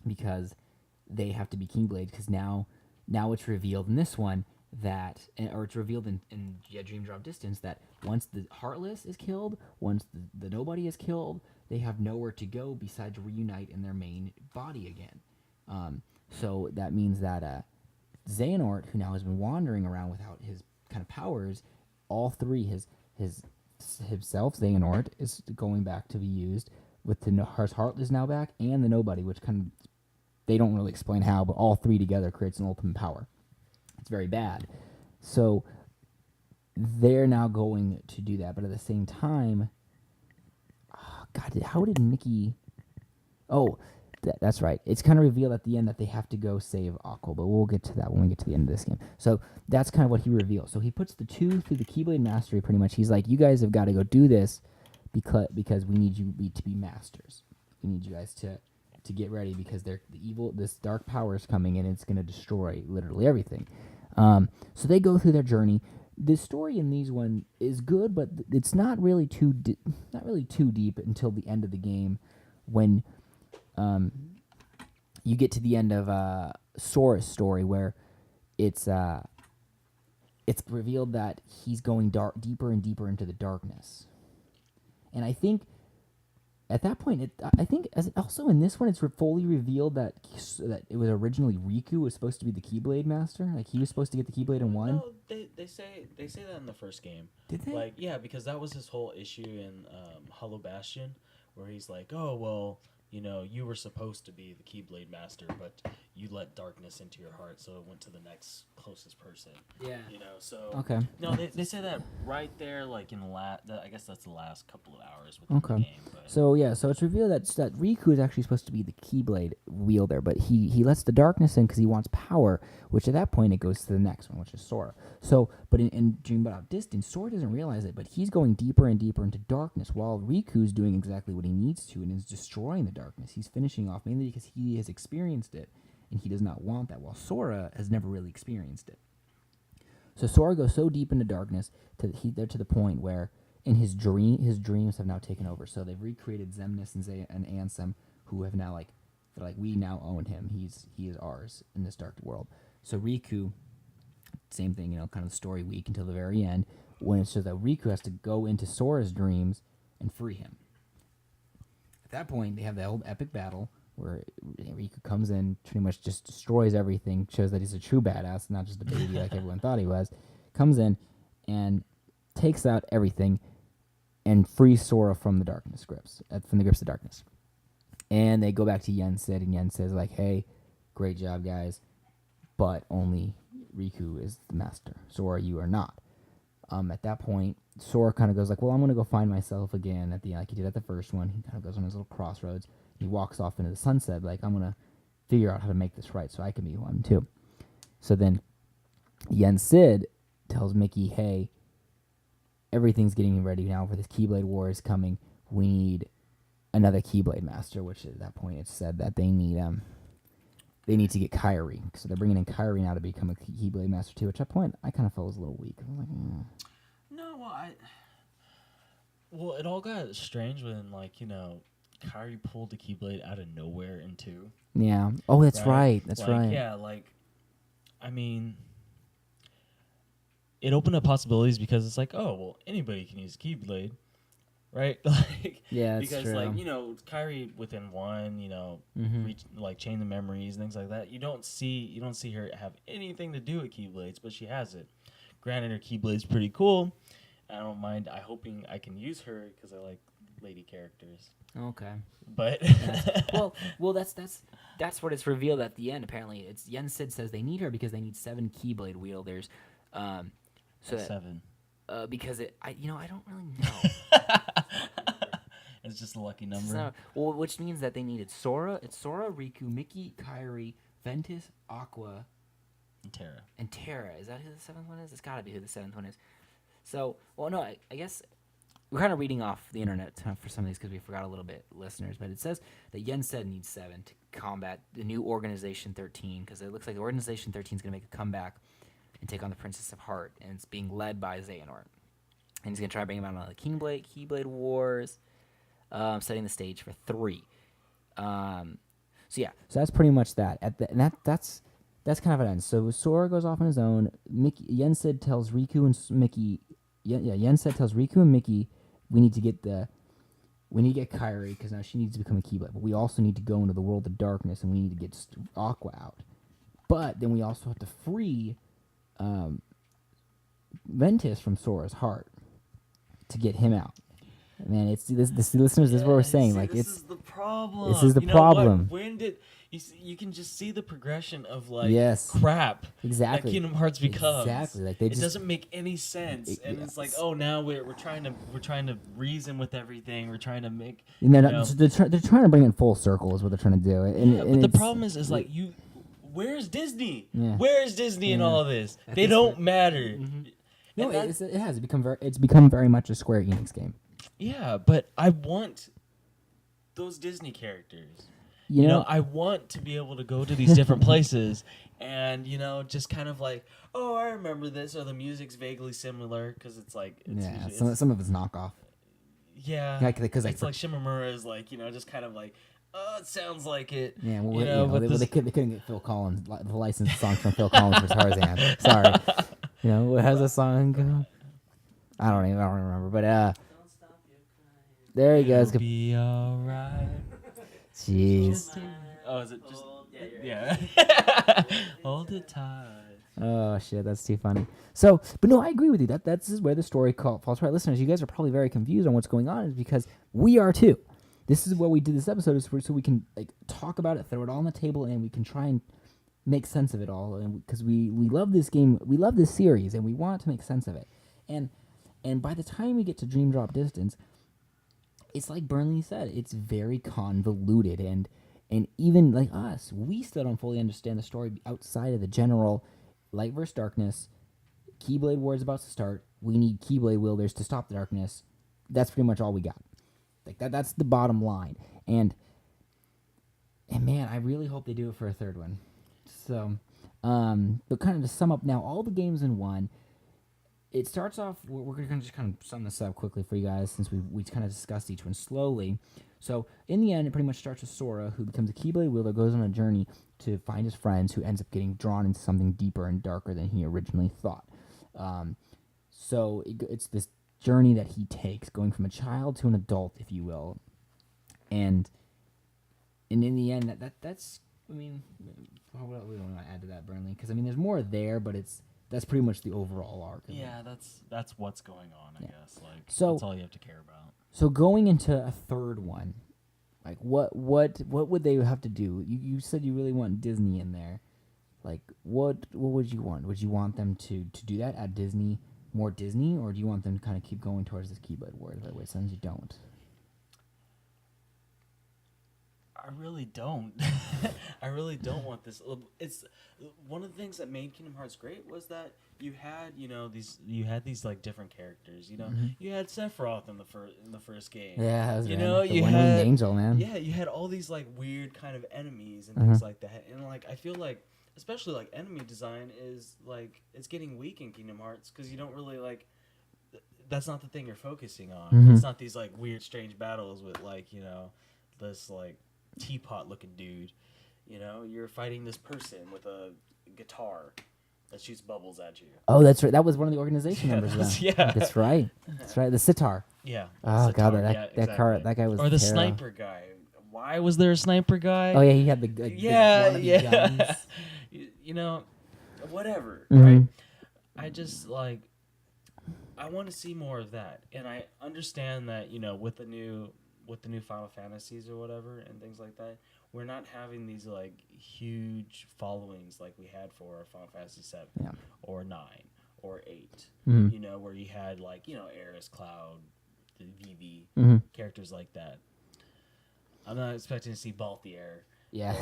because they have to be Keyblade, because now it's revealed in this one that, or it's revealed in Dream Drop Distance, that once the Heartless is killed, once the Nobody is killed, they have nowhere to go besides reunite in their main body again. So that means that Xehanort, who now has been wandering around without his kind of powers, all three, himself, Xehanort, is going back to be used, with the Heartless now back, and the Nobody, which kind of, they don't really explain how, but all three together creates an ultimate power. It's very bad. So they're now going to do that, but at the same time, God, how did Mickey... Oh, that's right. It's kind of revealed at the end that they have to go save Aqua, but we'll get to that when we get to the end of this game. So that's kind of what he reveals. So he puts the two through the Keyblade Mastery, pretty much. He's like, you guys have got to go do this because we need you to be masters. We need you guys to get ready, because this dark power is coming, and it's going to destroy literally everything. So they go through their journey. The story in these one is good, but it's not really too deep until the end of the game, when you get to the end of Sora's story, where it's revealed that he's going deeper and deeper into the darkness. And I think at that point, also in this one, it's fully revealed that it was originally Riku was supposed to be the Keyblade Master. Like, he was supposed to get the Keyblade in one. No, they say that in the first game. Did they? Like, yeah, because that was his whole issue in Hollow Bastion, where he's like, oh, well, you were supposed to be the Keyblade Master, but you let darkness into your heart, so it went to the next closest person. Yeah. So... Okay. No, they say that right there, like, in I guess that's the last couple of hours within the game. But. So it's revealed that Riku is actually supposed to be the Keyblade wielder, but he lets the darkness in because he wants power, which at that point it goes to the next one, which is Sora. So, but in Dream Drop Distance, Sora doesn't realize it, but he's going deeper and deeper into darkness, while Riku's doing exactly what he needs to and is destroying the darkness. He's finishing off, mainly because he has experienced it, and he does not want that, while Sora has never really experienced it. So Sora goes so deep into darkness they're to the point where in his dreams have now taken over. So they've recreated Xemnas and Ansem, who have now they're like, we now own him. He is ours in this dark world. So Riku, same thing, kind of the story week until the very end, when it shows that Riku has to go into Sora's dreams and free him. At that point, they have the old epic battle where Riku comes in, pretty much just destroys everything, shows that he's a true badass, not just a baby like everyone thought he was. Comes in and takes out everything and frees Sora from the grips of darkness. And they go back to Yen Sid, and Yen Sid's like, hey, great job, guys, but only Riku is the master. Sora, you are not. At that point, Sora kind of goes like, well, I'm going to go find myself again at the end, like he did at the first one. He kind of goes on his little crossroads. He walks off into the sunset, like, I'm going to figure out how to make this right so I can be one too. So then Yen Sid tells Mickey, hey, everything's getting ready now for this Keyblade War is coming. We need another Keyblade Master, which at that point it's said that they need to get Kairi. So they're bringing in Kairi now to become a Keyblade Master too, which at that point I kind of felt was a little weak. I was like, No, well, it all got strange when, Kairi pulled the Keyblade out of nowhere in 2. Yeah. Oh, that's right. That's right. Yeah, I mean, it opened up possibilities because it's like, oh well, anybody can use Keyblade, right? Like, Yeah, that's because true. like, you know, Kyrie within one, you know, reach, like chain the memories and things like that. You don't see her have anything to do with Keyblades, but she has it. Granted, her Keyblade's pretty cool. I don't mind. I hoping I can use her because I like lady characters. Okay. But Well, that's what it's revealed at the end. Apparently, it's Yen Sid says they need her because they need 7 Keyblade wielders. So that, 7. because I don't really know. It's just a lucky number. So, well, which means that they needed Sora. It's Sora, Riku, Mickey, Kairi, Ventus, Aqua, and Terra. Is that who the 7th one is? It's got to be who the 7th one is. So, well, no, I guess we're kind of reading off the internet for some of these because we forgot a little bit, listeners. But it says that Yen Sid needs 7 to combat the new Organization 13 because it looks like the Organization 13 is going to make a comeback and take on the Princess of Heart, and it's being led by Xehanort. And he's going to try to bring him out on the Keyblade Wars, setting the stage for 3. So that's pretty much that. That's kind of an end. So Sora goes off on his own. Yen Sid tells Riku and Mickey. Yen Sid tells Riku and Mickey, we need to get Kairi because now she needs to become a Keyblade. But we also need to go into the world of darkness and we need to get Aqua out. But then we also have to free Ventus from Sora's heart to get him out. Man, it's this listeners. This is what we're saying. See, like this is the problem. This is the problem. When did you can just see the progression of like crap exactly that Kingdom Hearts becomes. Exactly, like it doesn't make any sense, and it's like, oh, now we're trying to reason with everything. We're trying to make. They're trying to bring it full circle is what they're trying to do. And the problem is like you. Where's Disney? Yeah. Where's Disney in all of this? They don't matter. Mm-hmm. No, it has become very much a Square Enix game. Yeah, but I want those Disney characters. You know, I want to be able to go to these different places and, just kind of like, oh, I remember this, or the music's vaguely similar because it's like... some of it's knockoff. Yeah, because it's like Shimamura is like, just kind of like, oh, it sounds like it. Yeah, well, they couldn't get Phil Collins, the licensed songs from Phil Collins for Tarzan. Sorry. What has a song go? I don't remember, but there he goes. It'll be alright. Jeez. Oh, is it just? Yeah. Hold it tight. Oh shit, that's too funny. So, but no, I agree with you. That's where the story falls right. Listeners, you guys are probably very confused on what's going on, is because we are too. This is what we did this episode is so we can talk about it, throw it all on the table, and we can try and make sense of it all. And because we love this game, we love this series, and we want to make sense of it. And by the time we get to Dream Drop Distance, it's like Burnley said, it's very convoluted, and even like us, we still don't fully understand the story outside of the general light versus darkness. Keyblade War is about to start. We need Keyblade wielders to stop the darkness. That's pretty much all we got. Like that's the bottom line. And man, I really hope they do it for a third one. So, but kind of to sum up now, all the games in one. It starts off. We're going to just kind of sum this up quickly for you guys, since we kind of discussed each one slowly. So in the end, it pretty much starts with Sora, who becomes a Keyblade wielder, goes on a journey to find his friends, who ends up getting drawn into something deeper and darker than he originally thought. So it's this journey that he takes, going from a child to an adult, if you will, and in the end, that's. I mean, we don't want to add to that, Burnley, because I mean, there's more there, but that's pretty much the overall arc. Yeah, that's what's going on, I guess. Like, so, that's all you have to care about. So going into a third one, like what would they have to do? You said you really want Disney in there. Like what would you want? Would you want them to do that at Disney, more Disney, or do you want them to kind of keep going towards this Keyblade War? By the way, since you don't. I really don't. I really don't want this. It's one of the things that made Kingdom Hearts great was that you had these like different characters. You had Sephiroth in the first game. Yeah, that was you had Angel, man. Yeah, you had all these like weird kind of enemies and things like that. And like I feel like especially like enemy design is like it's getting weak in Kingdom Hearts because you don't really like. That's not the thing you're focusing on. It's not these like weird strange battles with like this like teapot looking dude. You're fighting this person with a guitar. that shoots bubbles at you. Oh, that's right. That was one of the organization members. Yeah. That's right. That's right. The sitar. Yeah. Oh god, Sitar, that guy was. Or the terrible. sniper guy. Why was there a sniper guy? Oh yeah, he had the wannabe guns. You know, whatever. Mm-hmm. Right. I just like. I want to see more of that, and I understand that with the new Final Fantasies or whatever and things like that, we're not having these like huge followings like we had for Final Fantasy 7 or 9 or 8. Mm-hmm. Where you had like Aerith, Cloud, the VV characters like that. I'm not expecting to see Balthier. Yeah.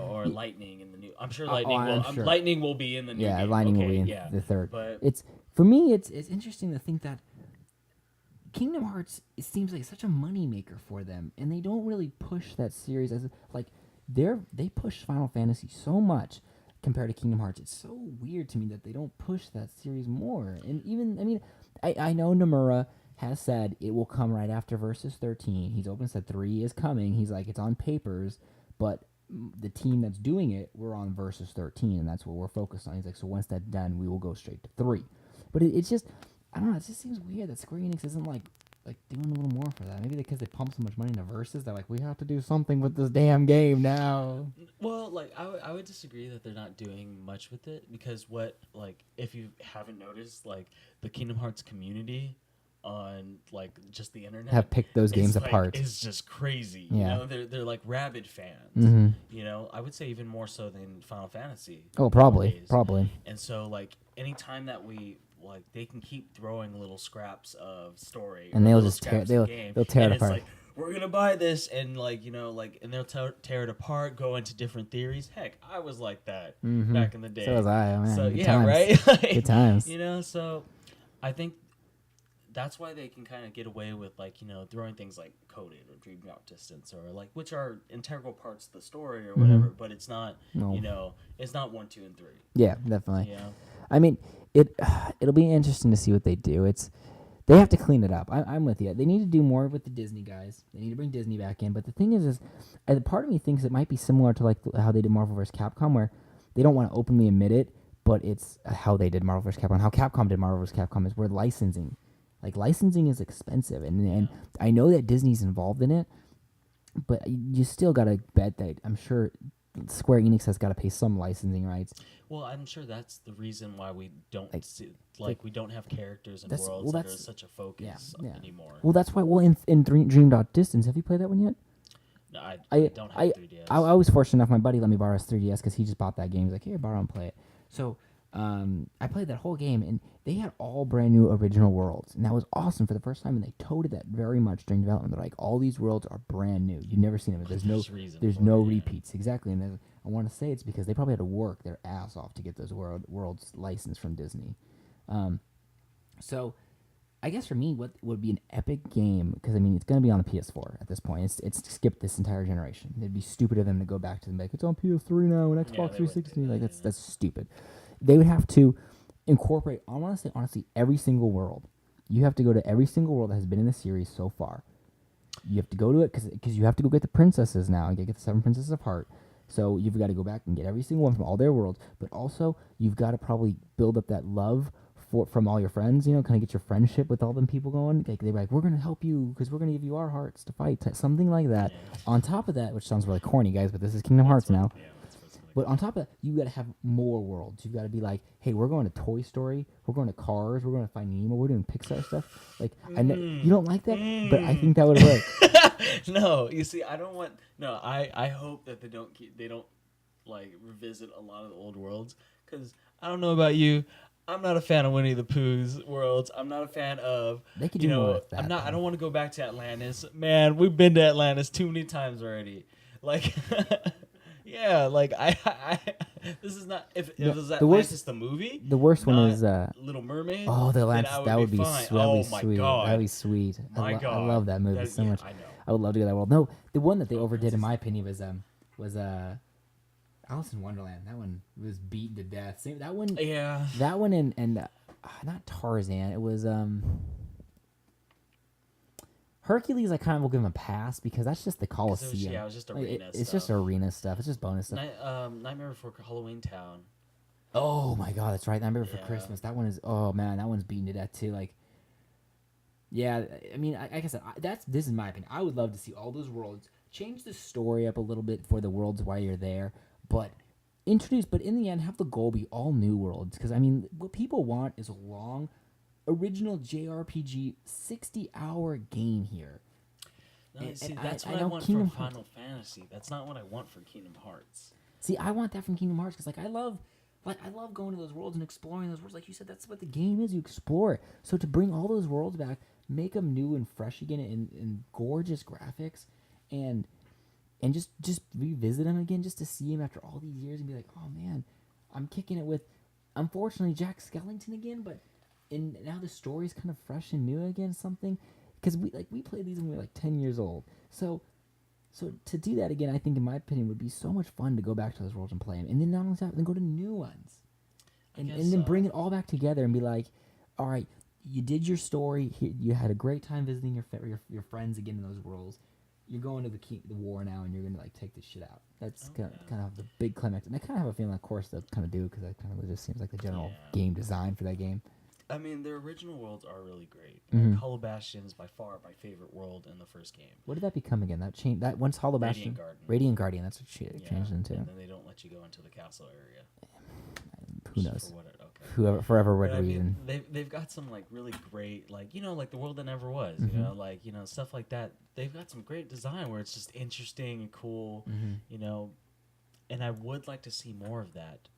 Or Lightning in the new. I'm sure Lightning. Lightning will be in the new. Yeah, game. Lightning will be in the third. But for me, it's interesting to think that Kingdom Hearts, it seems like such a moneymaker for them, and they don't really push that series as like they push Final Fantasy so much compared to Kingdom Hearts. It's so weird to me that they don't push that series more. And even I know Nomura has said it will come right after Versus 13. He's open said 3 is coming. He's like, it's on papers, but the team that's doing it, we're on Versus 13, and that's what we're focused on. He's like, so once that's done, we will go straight to 3. But it's just, I don't know, it just seems weird that Square Enix isn't like doing a little more for that. Maybe because they pump so much money into Versus, they're like, we have to do something with this damn game now. Well, like I would disagree that they're not doing much with it, because if you haven't noticed, like the Kingdom Hearts community on like just the internet have picked those games apart. It's just crazy. Yeah. They're like rabid fans. Mm-hmm. I would say even more so than Final Fantasy. Oh, probably, nowadays. probably. And so like anytime that we they can keep throwing little scraps of story, and they'll just tear they'll tear it apart. It's like, we're gonna buy this, and and they'll tear it apart, go into different theories. Heck, I was like that back in the day. So was I. Man, so good yeah, times. right. Like, good times. So I think that's why they can kind of get away with throwing things like Coded or Dream Drop Distance or which are integral parts of the story or whatever, but it's not it's not 1, 2, and 3. Yeah, definitely. Yeah. I mean, it'll be interesting to see what they do. They have to clean it up. I'm with you. They need to do more with the Disney guys. They need to bring Disney back in. But the thing is part of me thinks it might be similar to like how they did Marvel vs. Capcom, where they don't want to openly admit it, but it's how they did Marvel vs. Capcom. How Capcom did Marvel vs. Capcom is where licensing. Like, licensing is expensive, and I know that Disney's involved in it, but you still got to bet that I'm sure Square Enix has got to pay some licensing rights. Well, I'm sure that's the reason why we don't we don't have characters and worlds that are such a focus anymore. Well, that's why. Well, in Dream Dot Distance, have you played that one yet? No, I don't have 3DS. I was fortunate enough. My buddy let me borrow his 3DS because he just bought that game. He's like, here, borrow and play it. So I played that whole game, and they had all brand new original worlds, and that was awesome for the first time. And they toted that very much during development. They're like, all these worlds are brand new. You've never seen them. There's no repeats. Exactly. And I want to say it's because they probably had to work their ass off to get those worlds licensed from Disney. So I guess for me, what would be an epic game, because I mean it's going to be on the PS4 at this point. It's skipped this entire generation. It'd be stupid of them to go back to them like, it's on PS3 now and Xbox 360. Like that's stupid. They would have to incorporate, I want to say honestly, every single world. You have to go to every single world that has been in the series so far. You have to go to it because you have to go get the princesses now and get the 7 princesses apart. So you've got to go back and get every single one from all their worlds. But also, you've got to probably build up that love from all your friends, kind of get your friendship with all them people going. Like, they're like, we're going to help you because we're going to give you our hearts to fight. Something like that. Yeah. On top of that, which sounds really corny, guys, but this is Kingdom Hearts now. Yeah. But on top of that, you got to have more worlds. You've got to be like, hey, we're going to Toy Story. We're going to Cars. We're going to find Nemo. We're doing Pixar stuff. Like, I know you don't like that, but I think that would work. No, you see, I don't want. No, I hope that they don't like revisit a lot of the old worlds, because I don't know about you. I'm not a fan of Winnie the Pooh's worlds. I'm not a fan of. They could do more with that. I don't want to go back to Atlantis. Man, we've been to Atlantis too many times already. Like. Yeah, like I this is not if it was Atlantis the movie. The worst one is Little Mermaid. Oh, the Atlantis, that would be sweet. God. That'd be sweet. My God, I love that movie so much. I know. I would love to go to that world. No, the one that they overdid in my opinion was Alice in Wonderland. That one was beaten to death. That one. Yeah. That one and not Tarzan. It was Hercules, I kind of will give him a pass because that's just the Coliseum. It was just arena stuff. It's just arena stuff. It's just bonus stuff. Nightmare Before Halloween Town. Oh my god, that's right. I remember for Yeah. Christmas. That one is. Oh man, that one's beaten to death too. Like, yeah. I mean, like I said, this is my opinion. I would love to see all those worlds change the story up a little bit for the worlds while you're there, but introduce. But in the end, have the goal be all new worlds. Because I mean, what people want is a long, original JRPG 60-hour game here. No, see, And that's I what I know want Kingdom from Hearts. Final Fantasy. That's not what I want for Kingdom Hearts. See, I want that from Kingdom Hearts because, like, I love going to those worlds and exploring those worlds. Like you said, that's what the game is. You explore it. So to bring all those worlds back, make them new and fresh again in gorgeous graphics, and just revisit them again, just to see them after all these years and be like, oh man, I'm kicking it with, unfortunately, Jack Skellington again, but now the story's kind of fresh and new again. Something because we played these when we were like 10 years old. So to do that again, I think, in my opinion, would be so much fun to go back to those worlds and play them, and then not only that, then go to new ones, and then bring it all back together and be like, all right, you did your story, you had a great time visiting your friends again in those worlds. You're going to the war now, and you're gonna like take this shit out. That's kind of the big climax, and I kind of have a feeling, of course, they'll kind of do because that kind of just seems like the general game design for that game. I mean, their original worlds are really great. Mhm. Like, Hollow Bastion is by far my favorite world in the first game. What did that become again? That changed. That once Hollow Bastion, Radiant Guardian. That's what it changed into. And then they don't let you go into the castle area. Who knows? Okay. Whoever, forever, But, whatever I mean, reason. they've got some like really great, like, you know, like the world that never was, Mhm. you know, like, you know, stuff like that. They've got some great design where it's just interesting and cool, Mhm. you know, and I would like to see more of that.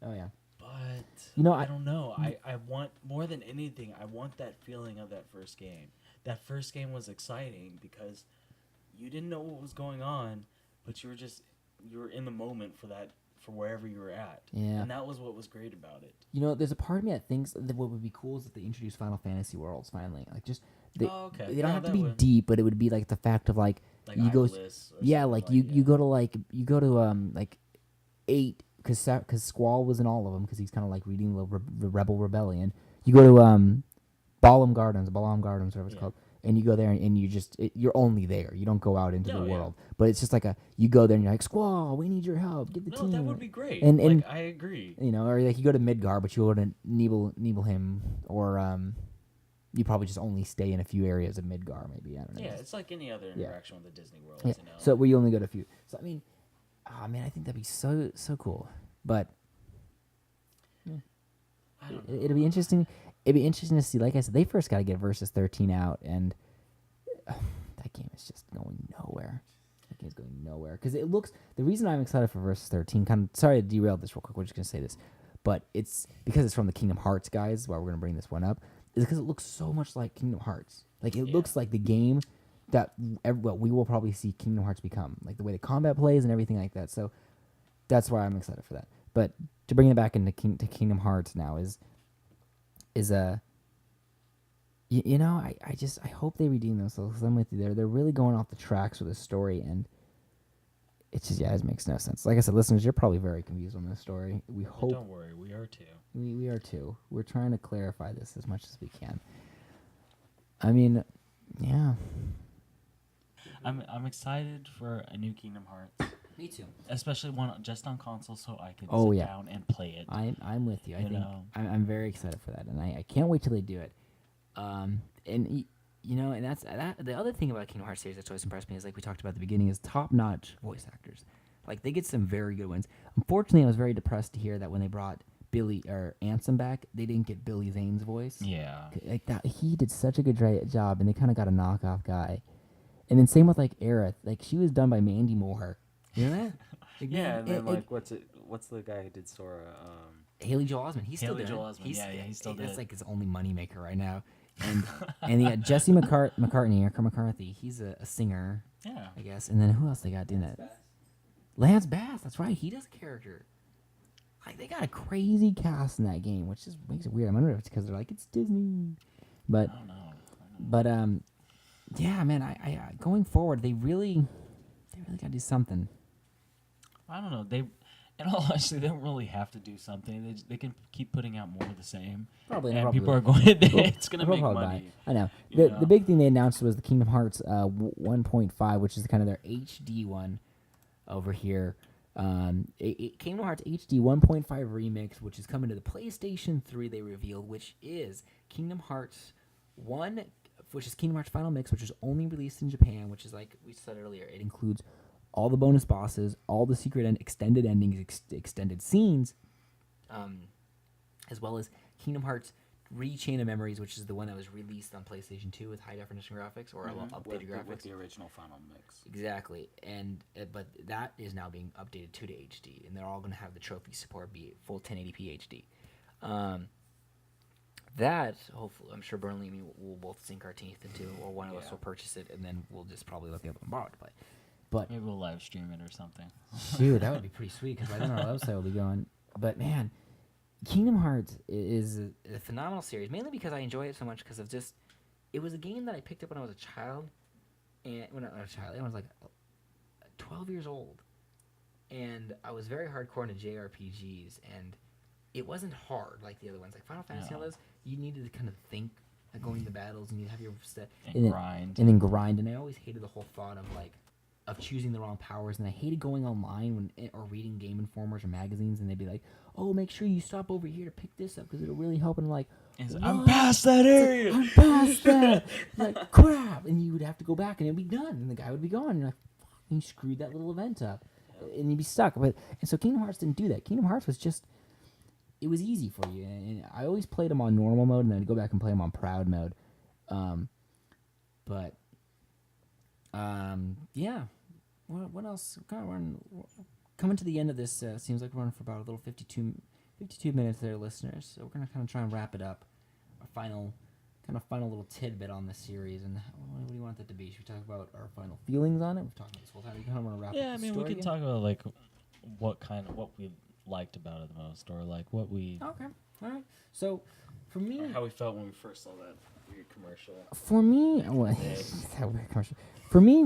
Oh yeah. But You know, I don't know. I want more than anything. I want that feeling of that first game. That first game was exciting because you didn't know what was going on, but you were in the moment for wherever you were at. Yeah. And that was what was great about it. You know, there's a part of me that thinks that what would be cool is if they introduce Final Fantasy worlds finally. Like just they don't have to be deep, but it would be like the fact of like you go, yeah, like you go to like 8 because Squall was in all of them because he's kind of like reading the Rebel Rebellion. You go to Balam Gardens, whatever it's called, and you go there and you're only there. You don't go out into the world, but it's just like you go there and you're like, Squall, we need your help. Get the team. That would be great. And like, I agree. You know, or like you go to Midgar, but you go to Nibelheim, or you probably just only stay in a few areas of Midgar, maybe. I don't know. Yeah, it's like any other interaction with the Disney worlds. Yeah. You know? So where you only go to a few. So I mean, man, I think that'd be so cool. But it'll be interesting. It'd be interesting to see. Like I said, they first got to get Versus 13 out, and that game is just going nowhere. That game's going nowhere because it looks. The reason I'm excited for Versus 13, sorry to derail this real quick. We're just gonna say this, but it's because it's from the Kingdom Hearts guys. Why we're gonna bring this one up is because it looks so much like Kingdom Hearts. Like it looks like the game that we will probably see Kingdom Hearts become, like the way the combat plays and everything like that. So that's why I'm excited for that. But to bring it back into Kingdom Hearts now is you know, I hope they redeem themselves because I'm with you there. They're really going off the tracks with this story, and it's just it makes no sense. Like I said, listeners, you're probably very confused on this story. We hope. Don't worry, we are too. We are too. We're trying to clarify this as much as we can. I mean, yeah. I'm excited for a new Kingdom Hearts. Me too. Especially one just on console, so I can sit down and play it. I'm with you. I think know. I'm very excited for that, and I can't wait till they do it. And you know, and that's the other thing about Kingdom Hearts series that's always impressed me is, like we talked about at the beginning, is top-notch voice actors. Like they get some very good ones. Unfortunately, I was very depressed to hear that when they brought Billy or Ansem back, they didn't get Billy Zane's voice. Yeah. Like that, he did such a good job, and they kind of got a knockoff guy. And then same with like Aerith, like she was done by Mandy Moore. You know that? Like, yeah, and then what's the guy who did Sora? Haley Joel Osment. He's still Haley there. Joel Osment. He's still there. That's like his only moneymaker right now. And they got Jesse McCartney or McCarthy. He's a singer. Yeah. I guess. And then who else they got doing that? Lance Bass. That's right. He does a character. Like they got a crazy cast in that game, which just makes it weird. I wonder if it's because they're like, it's Disney. But I don't know. But yeah, man. I going forward, they really got to do something. I don't know. In all honesty, they don't really have to do something. They can keep putting out more of the same. Probably. And probably people are going. It's going to make money. I know. The big thing they announced was the Kingdom Hearts 1.5, which is kind of their HD one over here. Kingdom Hearts HD 1.5 remix, which is coming to the PlayStation 3. They revealed, which is Kingdom Hearts 1, which is Kingdom Hearts Final Mix, which is only released in Japan, which is like we said earlier. It includes all the bonus bosses, all the secret and extended endings, extended scenes, as well as Kingdom Hearts Chain of Memories, which is the one that was released on PlayStation 2 with high definition graphics or updated graphics. With the original Final Mix. Exactly, and but that is now being updated to HD, and they're all going to have the trophy support be full 1080p HD. That hopefully, I'm sure Burnley and me will both sink our teeth into, or one of us will purchase it, and then we'll just probably let the other one borrow it to play. But maybe we'll live stream it or something. Dude, that would be pretty sweet because by then our website will be going. But man, Kingdom Hearts is a phenomenal series, mainly because I enjoy it so much because of just, it was a game that I picked up when I was a child, and when I was like 12 years old, and I was very hardcore into JRPGs, and it wasn't hard like the other ones, like Final Fantasy and all those. You needed to kind of think, like going to battles, and you have your step and grind, and then grind, and I always hated the whole thought of like. Of choosing the wrong powers, and I hated going online or reading Game Informers or magazines, and they'd be like, "Oh, make sure you stop over here to pick this up because it'll really help." And I'm like, I'm past that area. I'm past that. Like crap, and you would have to go back, and it'd be done, and the guy would be gone. And you're like, fuck, you screwed that little event up, and you'd be stuck. And so Kingdom Hearts didn't do that. Kingdom Hearts was just, it was easy for you, and I always played them on normal mode, and then I'd go back and play them on proud mode. Yeah. What else? Coming to the end of this, seems like we're running for about a little 52 minutes there, listeners. So we're going to kind of try and wrap it up. Our final little tidbit on this series. And what do you want that to be? Should we talk about our final feelings on it? We've talked about this whole time. We kind of want to wrap up the story. We can talk about like what we liked about it the most, or like what we. Okay. All right. So for me, or how we felt when we first saw that weird commercial. For me, that weird commercial. For me,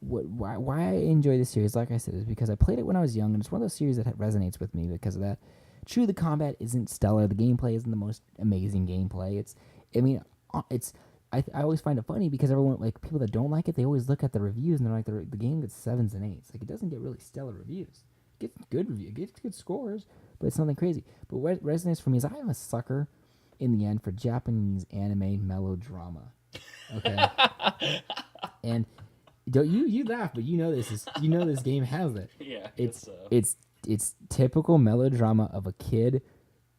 why I enjoy this series, like I said, is because I played it when I was young, and it's one of those series that resonates with me because of that. True, the combat isn't stellar. The gameplay isn't the most amazing gameplay. I always find it funny because everyone, like people that don't like it, they always look at the reviews and they're like, the game gets 7s and 8s. Like it doesn't get really stellar reviews. It gets good reviews, it gets good scores, but it's nothing crazy. But what resonates for me is I am a sucker, in the end, for Japanese anime melodrama. Okay, and. Don't you laugh, but you know this game has it. Yeah, it's typical melodrama of a kid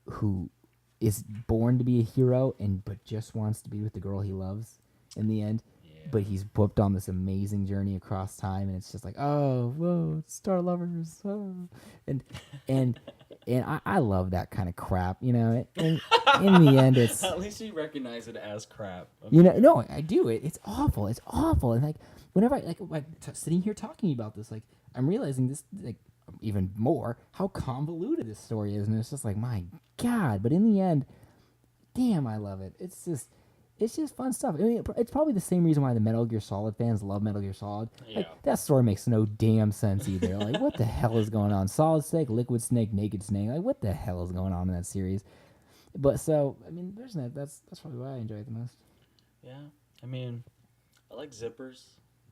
who is born to be a hero but just wants to be with the girl he loves in the end. Yeah. But he's booked on this amazing journey across time, and it's just like, oh, whoa, star lovers, oh. and I love that kind of crap, you know. And in the end, it's at least you recognize it as crap. Okay. You know, no, I do. It's awful. It's awful. And like whenever I sitting here talking about this, like I'm realizing this like even more how convoluted this story is, and it's just like my God. But in the end, damn, I love it. It's just fun stuff. I mean, it's probably the same reason why the Metal Gear Solid fans love Metal Gear Solid. Yeah. Like, that story makes no damn sense either. Like, what the hell is going on? Solid Snake, Liquid Snake, Naked Snake. Like, what the hell is going on in that series? But so, I mean, there's that. That's probably why I enjoy it the most. Yeah, I mean, I like zippers.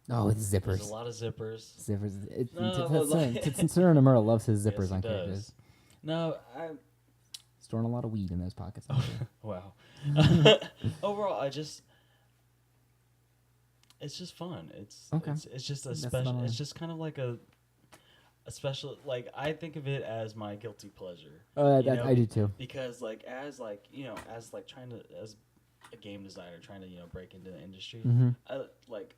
Oh, it's zippers. There's a lot of zippers. Zippers. Tetsuya Nomura loves his zippers yes, on characters. No, storing a lot of weed in those pockets. Wow. Overall, it's just fun. It's okay. It's just a special. It's just kind of like a special. Like I think of it as my guilty pleasure. I do too. Because as trying to as a game designer trying to break into the industry, mm-hmm.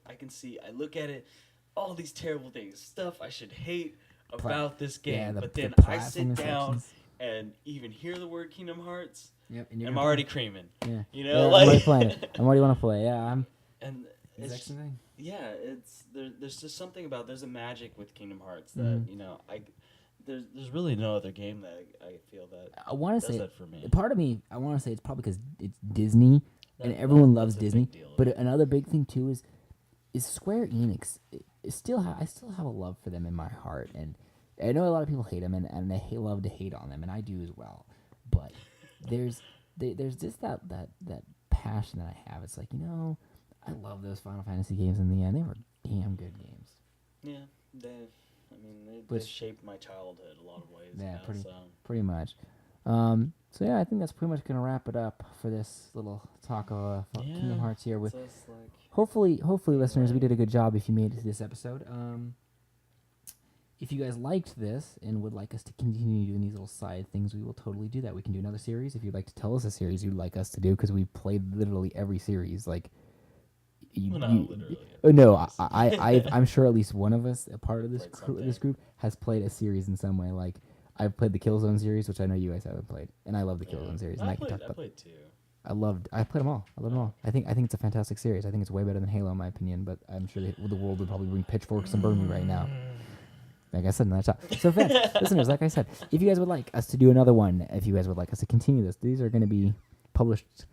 I can see. I look at it, all these terrible things, stuff I should hate about this game, but then I sit down and even hear the word Kingdom Hearts. Yep, and I'm already creaming. Yeah, I'm already playing it. I'm already want to play. Yeah, And it's there's just something about there's a magic with Kingdom Hearts that mm-hmm. There's really no other game that I feel that I want to say that for me. Part of me I want to say it's probably because it's Disney and everyone loves Disney. But another big thing too is Square Enix. I still have a love for them in my heart, and I know a lot of people hate them, and they love to hate on them, and I do as well. But there's just that passion that I have. It's like, I love those Final Fantasy games in the end. They were damn good games. Yeah, I mean, they Which- shaped my childhood a lot of ways. Yeah, Yeah, pretty- so. Pretty much. So yeah, I think that's pretty much gonna wrap it up for this little talk of Kingdom Yeah, Hearts here. With it's just like, hopefully, listeners, we did a good job. If you made it to this episode, if you guys liked this and would like us to continue doing these little side things, we will totally do that. We can do another series if you'd like to tell us a series you'd like us to do, because we've played literally every series. Like, well, not literally. no, I'm sure at least one of us, a part of this Played this group, has played a series in some way. Like, I've played the Killzone series, which I know you guys haven't played, and I love the Killzone series. And I can talk about. played 2. I played them all. I love them all. I think it's a fantastic series. I think it's way better than Halo in my opinion, but I'm sure the world would probably bring pitchforks and burn me right now. Like I said in that shot. So fans, listeners, like I said, if you guys would like us to do another one, if you guys would like us to continue this, these are going to be published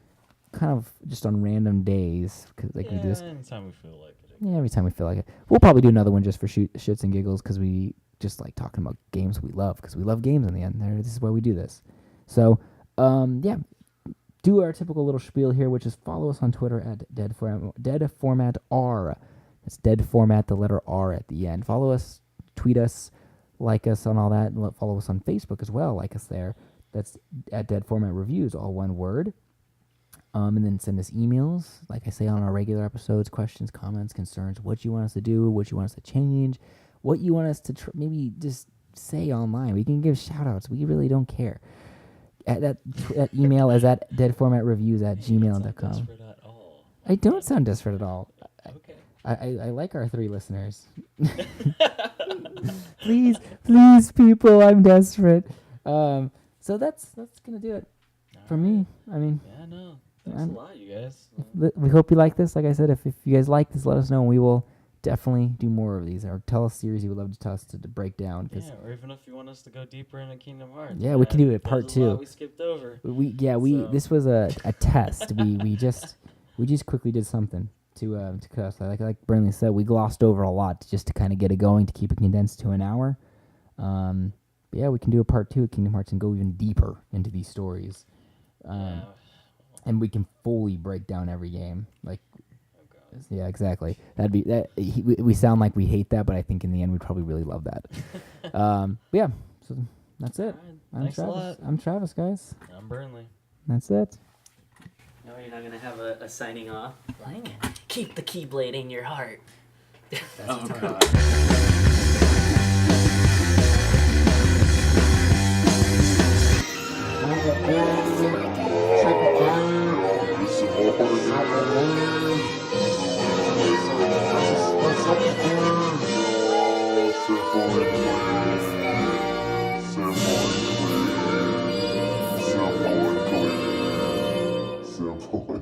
kind of just on random days, because we do this. Anytime we feel like it. Yeah, every time we feel like it. We'll probably do another one just for shits and giggles, because we just like talking about games we love, because we love games in the end. This is why we do this. So, yeah. Do our typical little spiel here, which is follow us on Twitter at deadformatr. It's deadformat, the letter R at the end. Follow us, tweet us, like us on all that, and follow us on Facebook as well. Like us there. That's at deadformatreviews, all one word. And then send us emails, like I say on our regular episodes, questions, comments, concerns, what you want us to do, what you want us to change, what you want us to maybe just say online. We can give shout-outs. We really don't care. That email is at deadformatreviews@gmail.com. Desperate at all. I don't sound desperate at all. Okay. I like our 3 listeners. please, people, I'm desperate. So that's gonna do it for me. I mean, Yeah, no. Thanks a lot, you guys. we hope you like this. Like I said, if you guys like this, let us know, and we will definitely do more of these, or tell us series you would love to tell us to break down. Yeah, or even if you want us to go deeper into Kingdom Hearts. Yeah, we can do it part 2. We skipped over. This was a test. we just quickly did something to cuss. Like Burnley said, we glossed over a lot just to kind of get it going, to keep it condensed to an hour. But yeah, we can do a part 2 of Kingdom Hearts and go even deeper into these stories. And we can fully break down every game. Like, yeah, exactly. That'd be that. We sound like we hate that, but I think in the end we'd probably really love that. But yeah, so that's it. Right, thanks Travis. a lot. I'm Travis, guys. I'm Burnley. That's it. No, you're not gonna have a signing off. Like, keep the Keyblade in your heart. Oh, God. Simple.